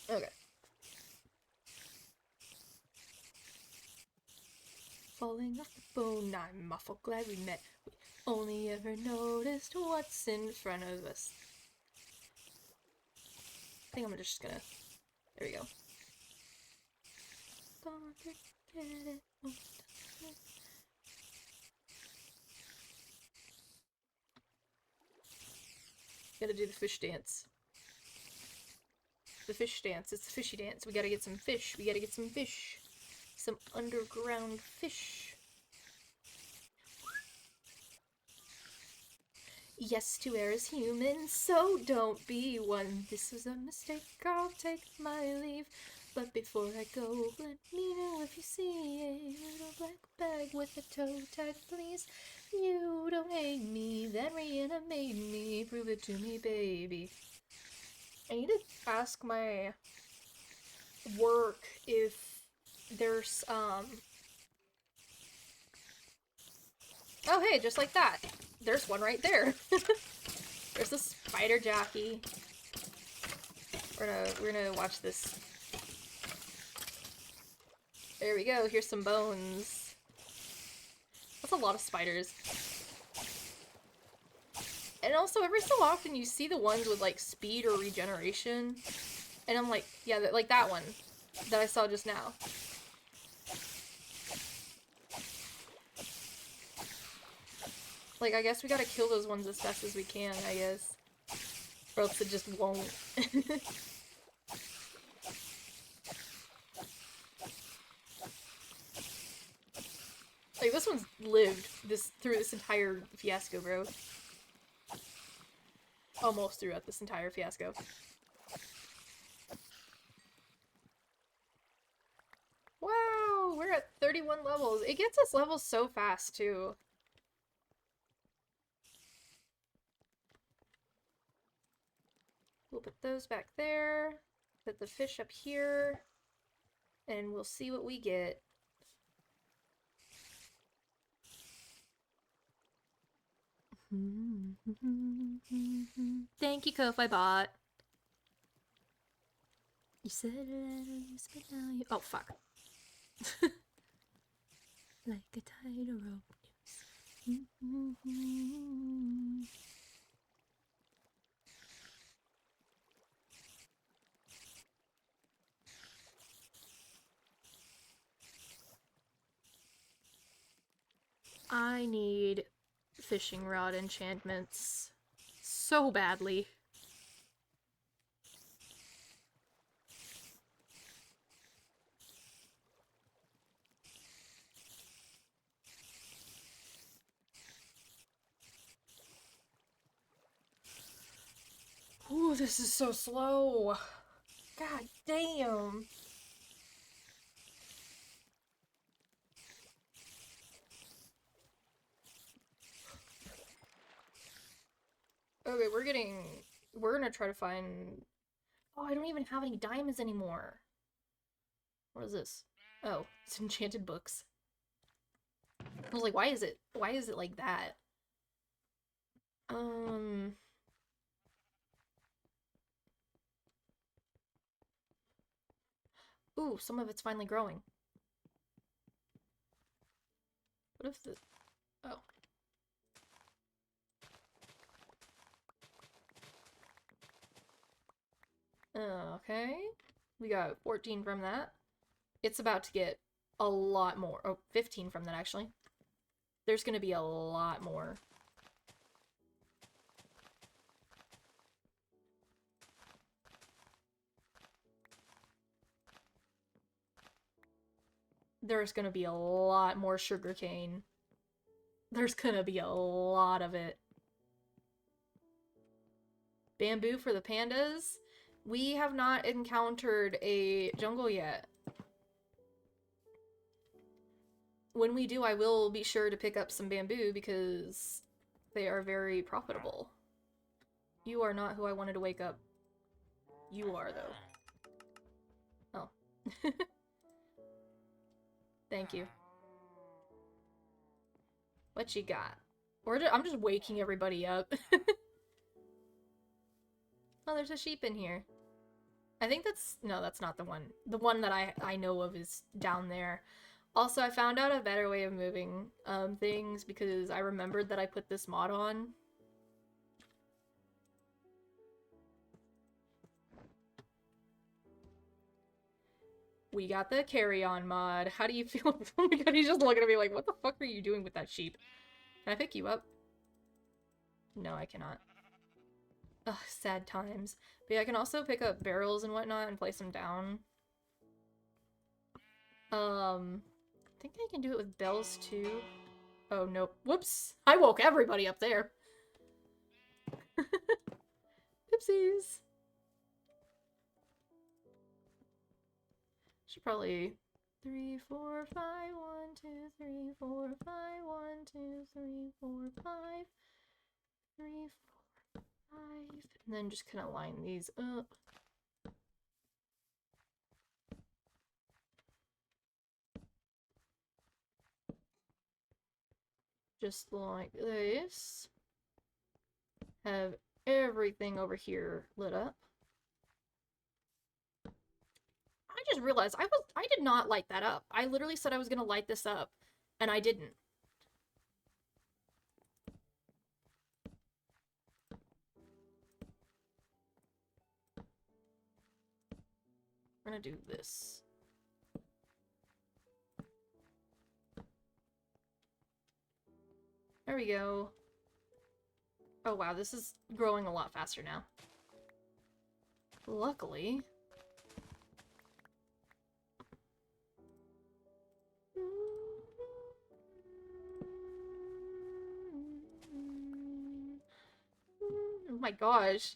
Okay. Falling off the bone, I'm awful glad we met. We only ever noticed what's in front of us. I think I'm just gonna... There we go. Gotta do the fish dance. The fish dance. It's the fishy dance. We gotta get some fish. We gotta get some fish. Some underground fish. Yes, to err is human, so don't be one. This was a mistake, I'll take my leave. But before I go, let me know if you see a little black bag with a toe tag, please. You don't hate me, then reanimate me. Prove it to me, baby. I need to ask my work if there's, Oh, hey, just like that. There's one right there. There's the Spider Jackie. We're gonna watch this. There we go. Here's some bones. That's a lot of spiders. And also, every so often you see the ones with like speed or regeneration, and I'm like, yeah, like that one that I saw just now. Like, I guess we gotta kill those ones as fast as we can, I guess. Or else it just won't. Like, this one's lived through this entire fiasco, bro. Almost throughout this entire fiasco. Wow, we're at 31 levels. It gets us levels so fast, too. We'll put those back there, put the fish up here, and we'll see what we get. Thank you, Ko-Fi Bot. You said it, but now you. Oh, fuck. Like a tightrope. I need fishing rod enchantments so badly. Ooh, this is so slow. God damn. Okay, we're gonna try to find... Oh, I don't even have any diamonds anymore. What is this? Oh, it's enchanted books. I was like, why is it like that? Ooh, some of it's finally growing. What if the... Oh. Okay. We got 14 from that. It's about to get a lot more. Oh, 15 from that, actually. There's gonna be a lot more. There's gonna be a lot more sugarcane. There's gonna be a lot of it. Bamboo for the pandas? We have not encountered a jungle yet. When we do, I will be sure to pick up some bamboo because they are very profitable. You are not who I wanted to wake up. You are, though. Oh. Thank you. What you got? I'm just waking everybody up. Oh, there's a sheep in here. I think that's... No, that's not the one. The one that I know of is down there. Also, I found out a better way of moving things because I remembered that I put this mod on. We got the carry-on mod. How do you feel? Oh my god, he's just looking at me like, what the fuck are you doing with that sheep? Can I pick you up? No, I cannot. Ugh, sad times. But yeah, I can also pick up barrels and whatnot and place them down. I think I can do it with bells too. Oh, nope. Whoops! I woke everybody up there. Oopsies. Should probably 3, 4, 5, 1, 2, 3, 4, 5, 1, 2, 3, 4, 5, 3, 4, 5, and then just kind of line these up. Just like this. Have everything over here lit up. I just realized I did not light that up. I literally said I was gonna light this up, and I didn't. We're gonna do this. There we go. Oh wow, this is growing a lot faster now. Luckily. Oh my gosh.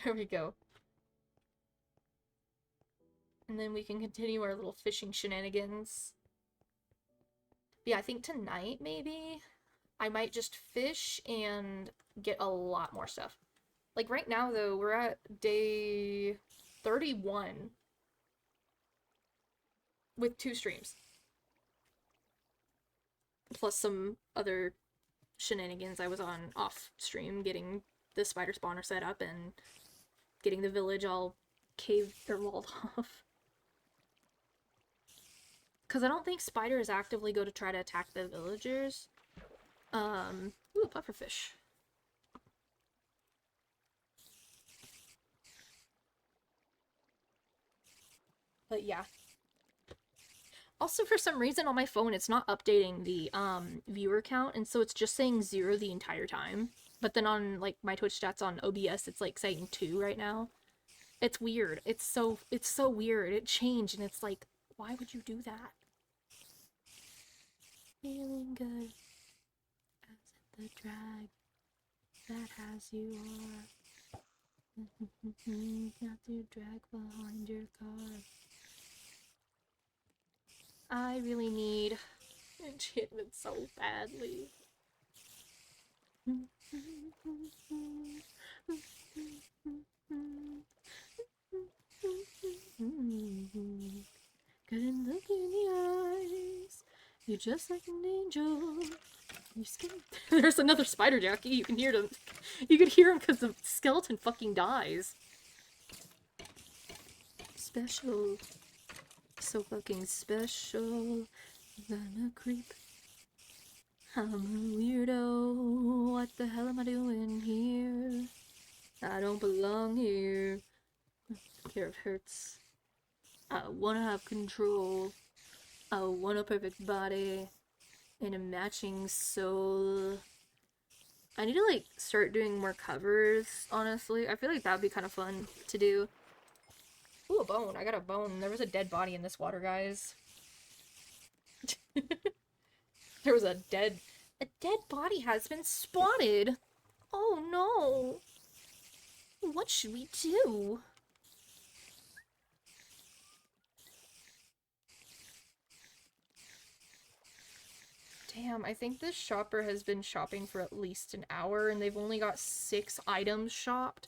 There we go. And then we can continue our little fishing shenanigans. But yeah, I think tonight, maybe, I might just fish and get a lot more stuff. Like, right now, though, we're at day 31 with 2 streams. Plus some other shenanigans. I was on off stream getting the spider spawner set up and getting the village all caved or walled off. Because I don't think spiders actively go to try to attack the villagers. Ooh, pufferfish. But yeah. Also, for some reason on my phone, it's not updating the viewer count, and so it's just saying 0 the entire time. But then on like my Twitch stats on OBS, it's like saying 2 right now. It's weird. It's so weird. It changed, and it's like, why would you do that? Feeling good as the drag that has you are. Got to drag behind your car. I really need enchantment so badly. Couldn't look in the eyes. You're just like an angel. You're scared. There's another spider, Jackie. You can hear them. You can hear him because the skeleton fucking dies. Special. So fucking special. I'm a creep. I'm a weirdo. What the hell am I doing here? I don't belong here. I don't care if it hurts. I wanna have control. I want a perfect body and a matching soul. I need to like start doing more covers, honestly. I feel like that would be kind of fun to do. Ooh, a bone. I got a bone. There was a dead body in this water, guys. There was a dead body has been spotted. Oh no. What should we do? Damn, I think this shopper has been shopping for at least an hour and they've only got 6 items shopped.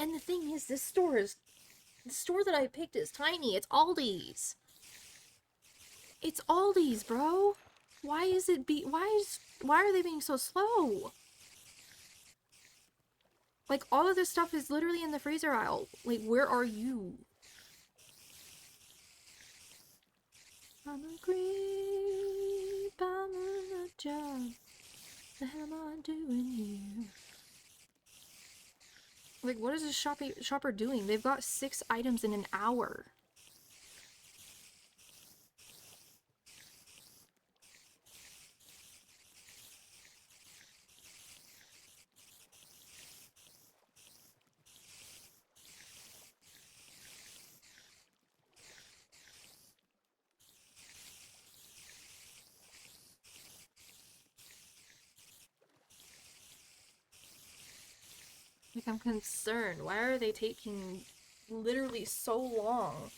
And the thing is, the store that I picked is tiny. It's Aldi's. It's Aldi's, bro. Why are they being so slow? Like, all of this stuff is literally in the freezer aisle. Like, where are you? I'm a creep, I'm on a job. The hell am I doing here? Like, what is this shopper doing? They've got 6 items in an hour. Like, I'm concerned. Why are they taking literally so long?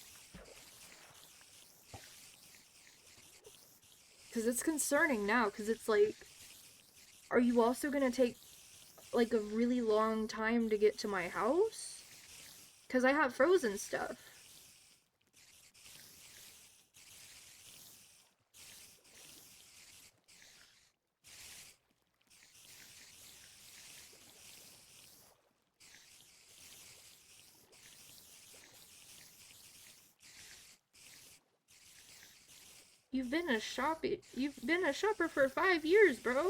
Because it's concerning now, because it's like, are you also gonna take, like, a really long time to get to my house? Because I have frozen stuff. You've been a shopper for 5 years, bro.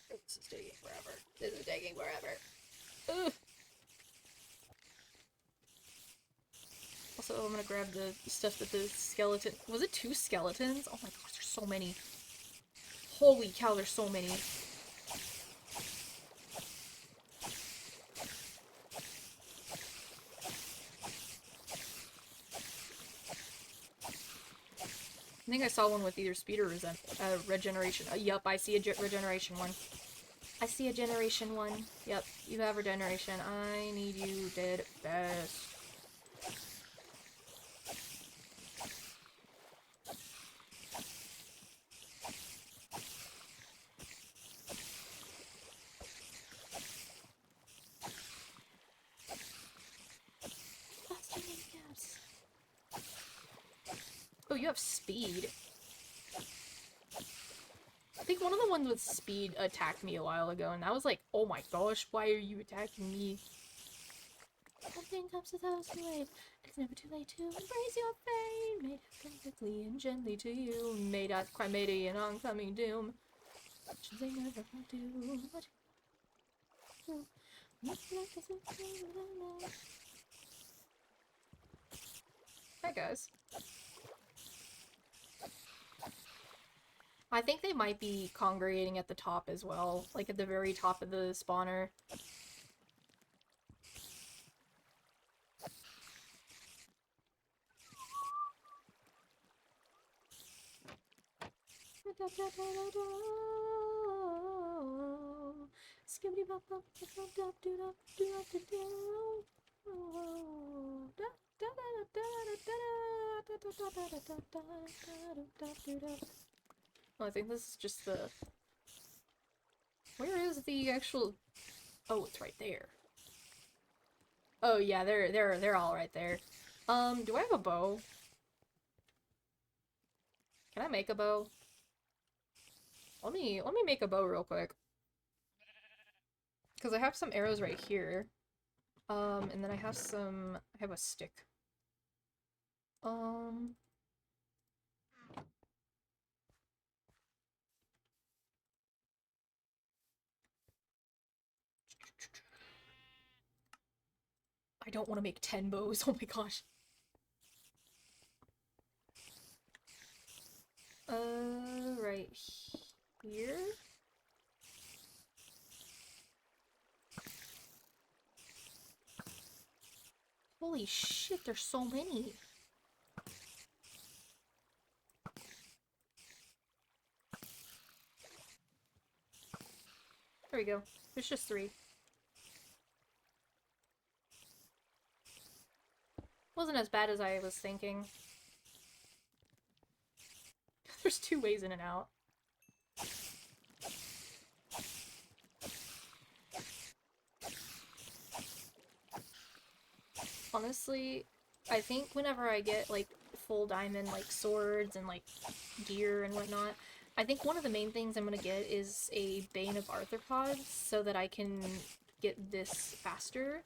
This is taking forever. This is taking forever. Ugh. Also, I'm gonna grab the stuff that the skeleton... Was it 2 skeletons? Oh my gosh, there's so many. Holy cow, there's so many. I think I saw one with either speed or regeneration. Yup, I see a regeneration one. I see a generation one. Yep, you have a generation. I need you dead fast. Oh, you have speed. I think one of the ones with speed attacked me a while ago, and I was like, oh my gosh, why are you attacking me? Nothing comes to those who wait. It's never too late to embrace your fate. Made happen quickly and gently to you. Made out of cremate and oncoming doom. Should they never do what you do? Hi guys. I think they might be congregating at the top as well, like at the very top of the spawner. I think this is just the... Where is the actual... Oh, it's right there. Oh yeah, they're all right there. Do I have a bow? Can I make a bow? Let me make a bow real quick. Because I have some arrows right here. And then I have a stick. I don't want to make 10 bows, oh my gosh. Right here? Holy shit, there's so many. There we go. There's just 3. Wasn't as bad as I was thinking. There's 2 ways in and out. Honestly, I think whenever I get, like, full diamond, like, swords and, like, gear and whatnot, I think one of the main things I'm gonna get is a Bane of Arthropods so that I can get this faster.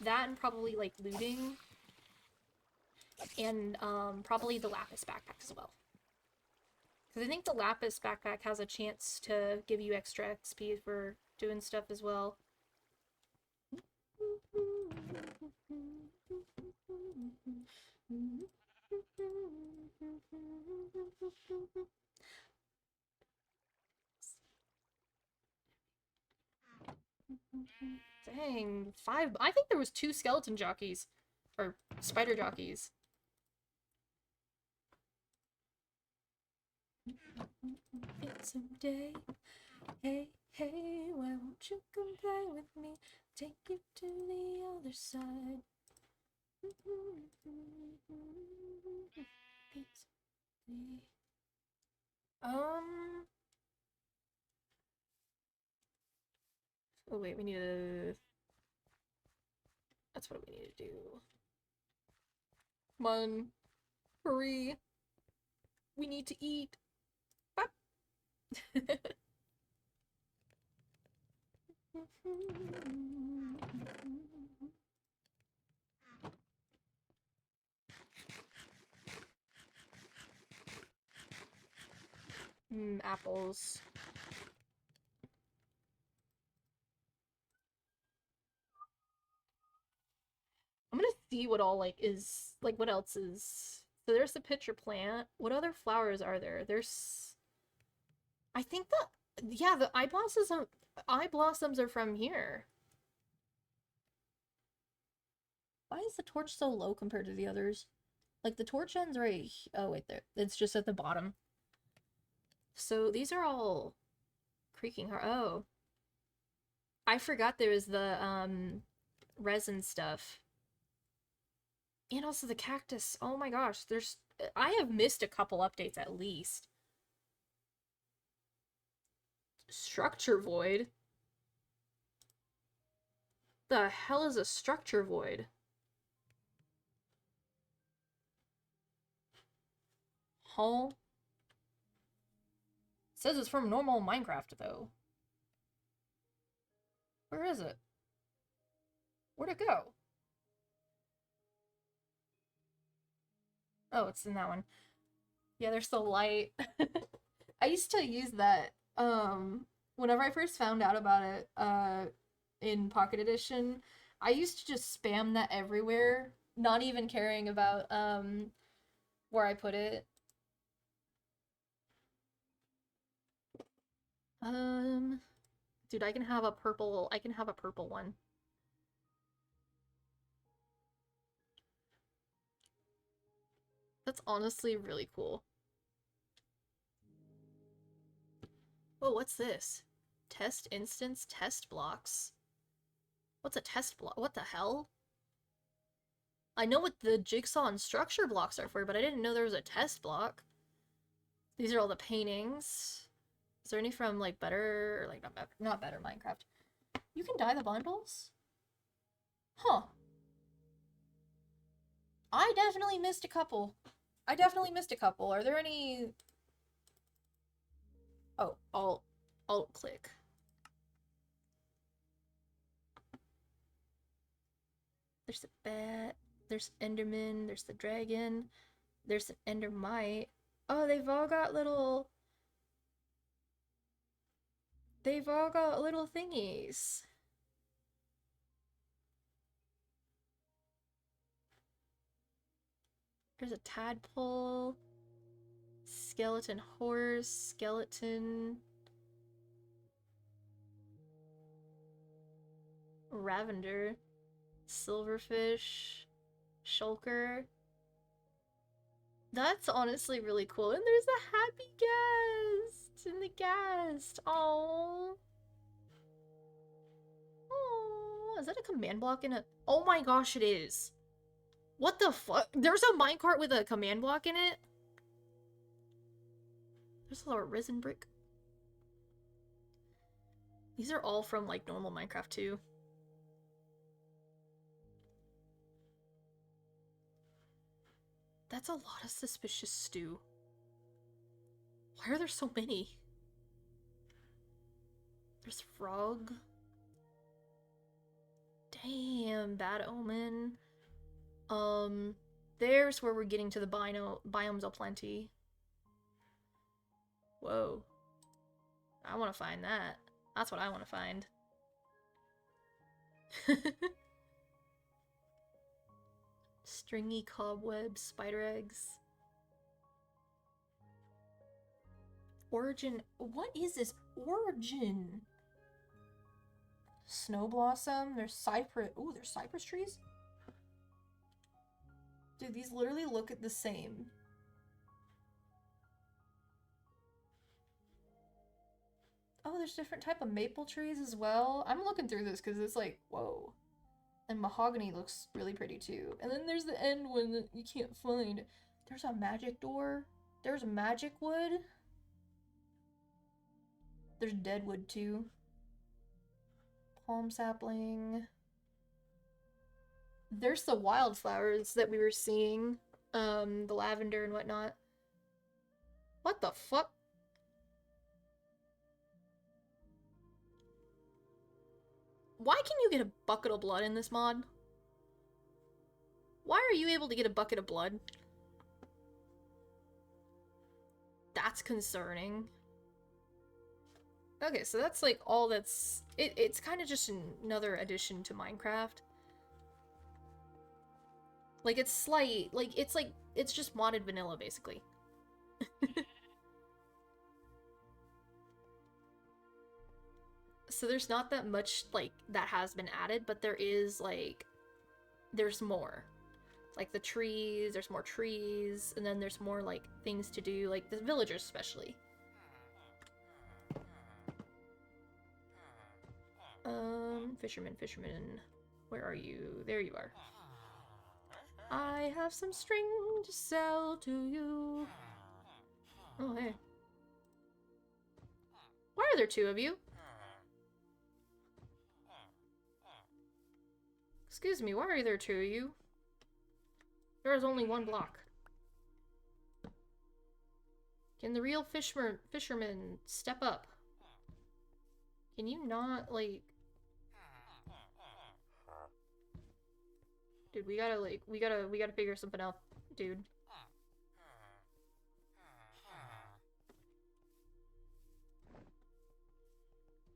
That and probably, like, looting. And, probably the Lapis backpack as well. Because I think the Lapis backpack has a chance to give you extra XP for doing stuff as well. Dang, 5. I think there was 2 skeleton jockeys. Or spider jockeys. It's a day. Hey, hey, why won't you come play with me? Take you to the other side. Oh wait, we need to... That's what we need to do. Come on. Hurry. We need to eat. Bop. Apples. I'm gonna see what all, like, is... Like, what else is... So there's the pitcher plant. What other flowers are there? There's... I think yeah, the eye blossoms are from here. Why is the torch so low compared to the others? Like, the torch ends right... Oh, wait, there. It's just at the bottom. So these are all creaking hard. Oh. I forgot there was the resin stuff. And also the cactus. Oh my gosh, I have missed a couple updates at least. Structure void? The hell is a structure void? Huh? It says it's from normal Minecraft though. Where is it? Where'd it go? Oh, it's in that one. Yeah, there's the light. I used to use that whenever I first found out about it in Pocket Edition. I used to just spam that everywhere, not even caring about where I put it. Dude, I can have a purple one. That's honestly really cool. Oh, what's this? Test instance test blocks. What's a test block? What the hell? I know what the jigsaw and structure blocks are for, but I didn't know there was a test block. These are all the paintings. Is there any from like better, or like not better Minecraft? You can dye the bundles? Huh. I definitely missed a couple. Are there any... Oh, alt click. There's the bat, there's Enderman, there's the dragon, there's an Endermite. Oh, they've all got little thingies. There's a tadpole, skeleton horse, skeleton, ravender, silverfish, shulker. That's honestly really cool. And there's a happy guest in the guest. Oh. Oh, is that a command block in a... Oh my gosh, it is. What the fuck? There's a minecart with a command block in it? There's a little resin brick. These are all from, like, normal Minecraft, too. That's a lot of suspicious stew. Why are there so many? There's frog. Damn, bad omen. There's where we're getting to the biomes aplenty. Whoa. I want to find that. That's what I want to find. Stringy cobwebs, spider eggs. Origin. What is this? Origin. Snow blossom. There's cypress. Ooh, there's cypress trees? Dude, these literally look the same. Oh, there's different type of maple trees as well. I'm looking through this because it's like, whoa. And mahogany looks really pretty too. And then there's the end one that you can't find. There's a magic door. There's magic wood. There's deadwood too. Palm sapling. There's the wildflowers that we were seeing. The lavender and whatnot. What the fuck? Why can you get a bucket of blood in this mod? Why are you able to get a bucket of blood? That's concerning. Okay, so that's like all that's... It's kind of just another addition to Minecraft. Like, it's slight... Like, it's just modded vanilla, basically. So there's not that much, like, that has been added, but there is, like... There's more. Like, the trees, there's more trees, and then there's more, like, things to do, like, the villagers especially. Fisherman, fisherman. Where are you? There you are. I have some string to sell to you. Oh, hey. Why are there two of you? Excuse me, why are there two of you? There is only one block. Can the real fisherman step up? Can you not, like... Dude, we gotta figure something out, dude.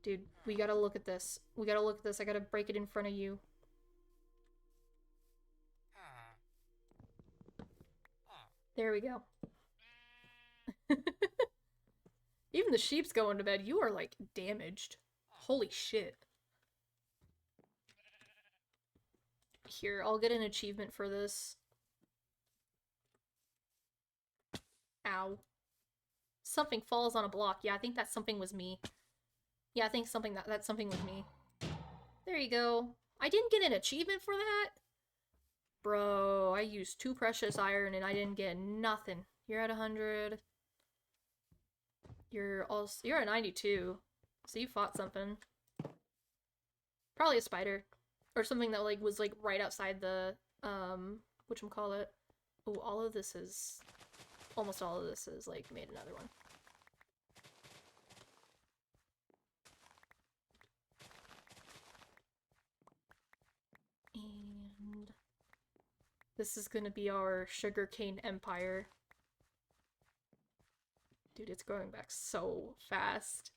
Dude, we gotta look at this. We gotta look at this. I gotta break it in front of you. There we go. Even the sheep's going to bed. You are, like, damaged. Holy shit. Here, I'll get an achievement for this. Ow. Something falls on a block. Yeah, I think that something was me. Yeah, I think that something was me. There you go. I didn't get an achievement for that? Bro, I used 2 precious iron and I didn't get nothing. You're at 100. You're at 92. So you fought something. Probably a spider. Or something that like was like right outside the whatchamacallit. Oh, almost all of this is like made another one. And this is gonna be our sugarcane empire. Dude, it's growing back so fast.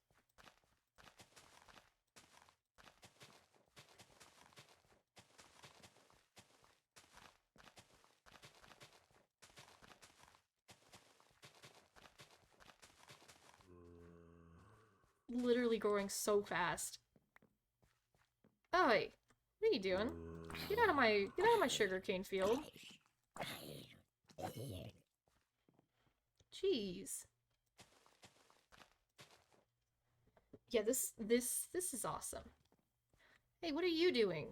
Literally growing so fast. Oh, wait. What are you doing? Get out of my sugarcane field. Jeez. Yeah, this is awesome. Hey, what are you doing?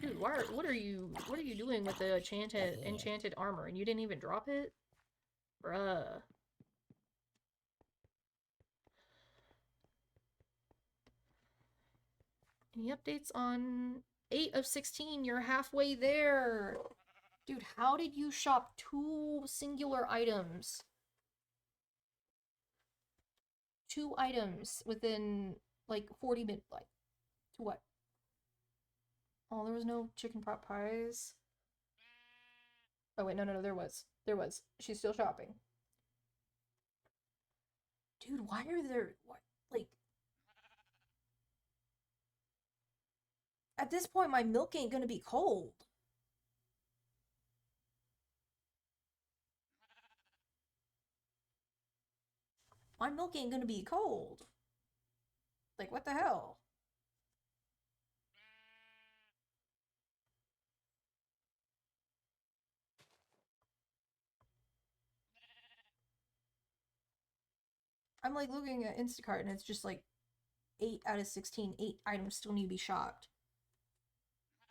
Dude, what are you doing with the enchanted armor and you didn't even drop it? Bruh. Any updates on 8 of 16? You're halfway there. Dude, how did you shop 2 singular items? 2 items within, like, 40 minutes. Like, to what? Oh, there was no chicken pot pies. Oh, wait, no, there was. There was. She's still shopping. Dude, why are there... What? Like... At this point, my milk ain't gonna be cold. My milk ain't gonna be cold. Like, what the hell? I'm, like, looking at Instacart, and it's just, like, 8 out of 16. 8 items still need to be shopped.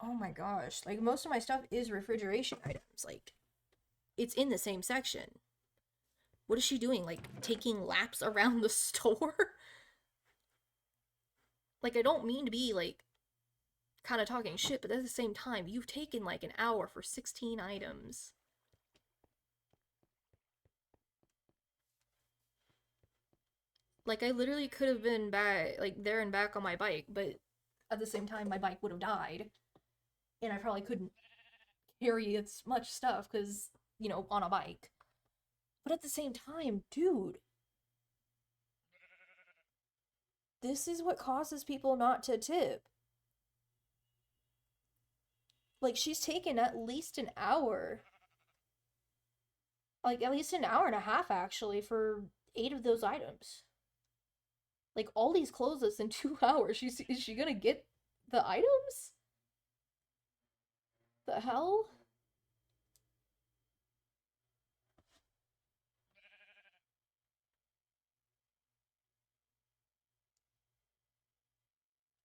Oh my gosh. Like, most of my stuff is refrigeration items. Like, it's in the same section. What is she doing? Like, taking laps around the store? Like, I don't mean to be, like, kind of talking shit, but at the same time, you've taken, like, an hour for 16 items. Like, I literally could have been back, like, there and back on my bike, but at the same time, my bike would have died. And I probably couldn't carry as much stuff, because, you know, on a bike. But at the same time, dude, this is what causes people not to tip. Like, she's taken at least an hour. Like, at least an hour and a half, actually, for 8 of those items. Like, all these closes in 2 hours. Is she gonna get the items? The hell?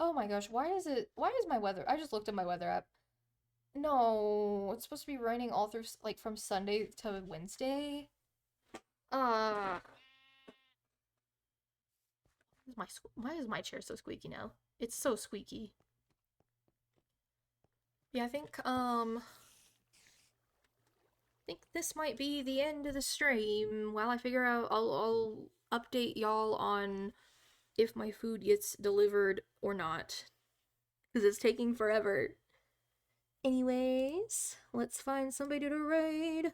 Oh my gosh, why is my weather? I just looked at my weather app. No, it's supposed to be raining all through like from Sunday to Wednesday. Uh, why is my chair so squeaky now? It's so squeaky. Yeah, I think this might be the end of the stream. While I figure out, I'll update y'all on if my food gets delivered or not, because it's taking forever. Anyways, let's find somebody to raid.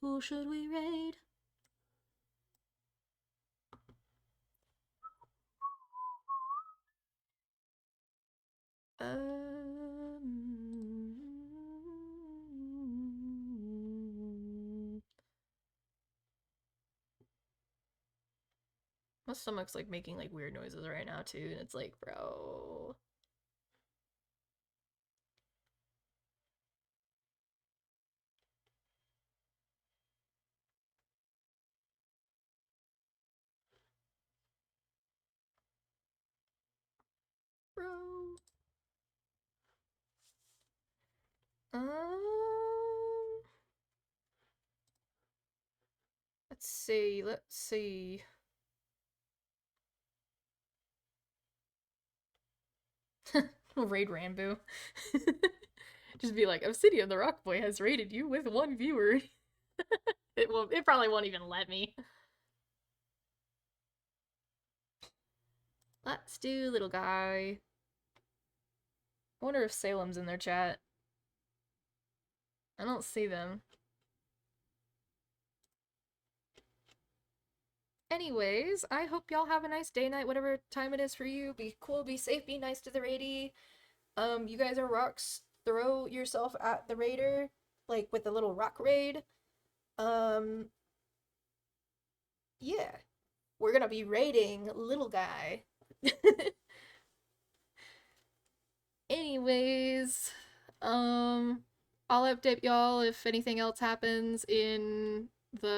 Who should we raid? My stomach's like making like weird noises right now too, and it's like, bro. Bro. Um, let's see. Raid Rambo. Just be like, Obsidian the Rock Boy has raided you with one viewer. It probably won't even let me. Let's do little guy. I wonder if Salem's in their chat. I don't see them. Anyways, I hope y'all have a nice day, night, whatever time it is for you. Be cool, be safe, be nice to the raidie. You guys are rocks. Throw yourself at the raider, like with the little rock raid. Um, yeah. We're gonna be raiding little guy. Anyways, I'll update y'all if anything else happens in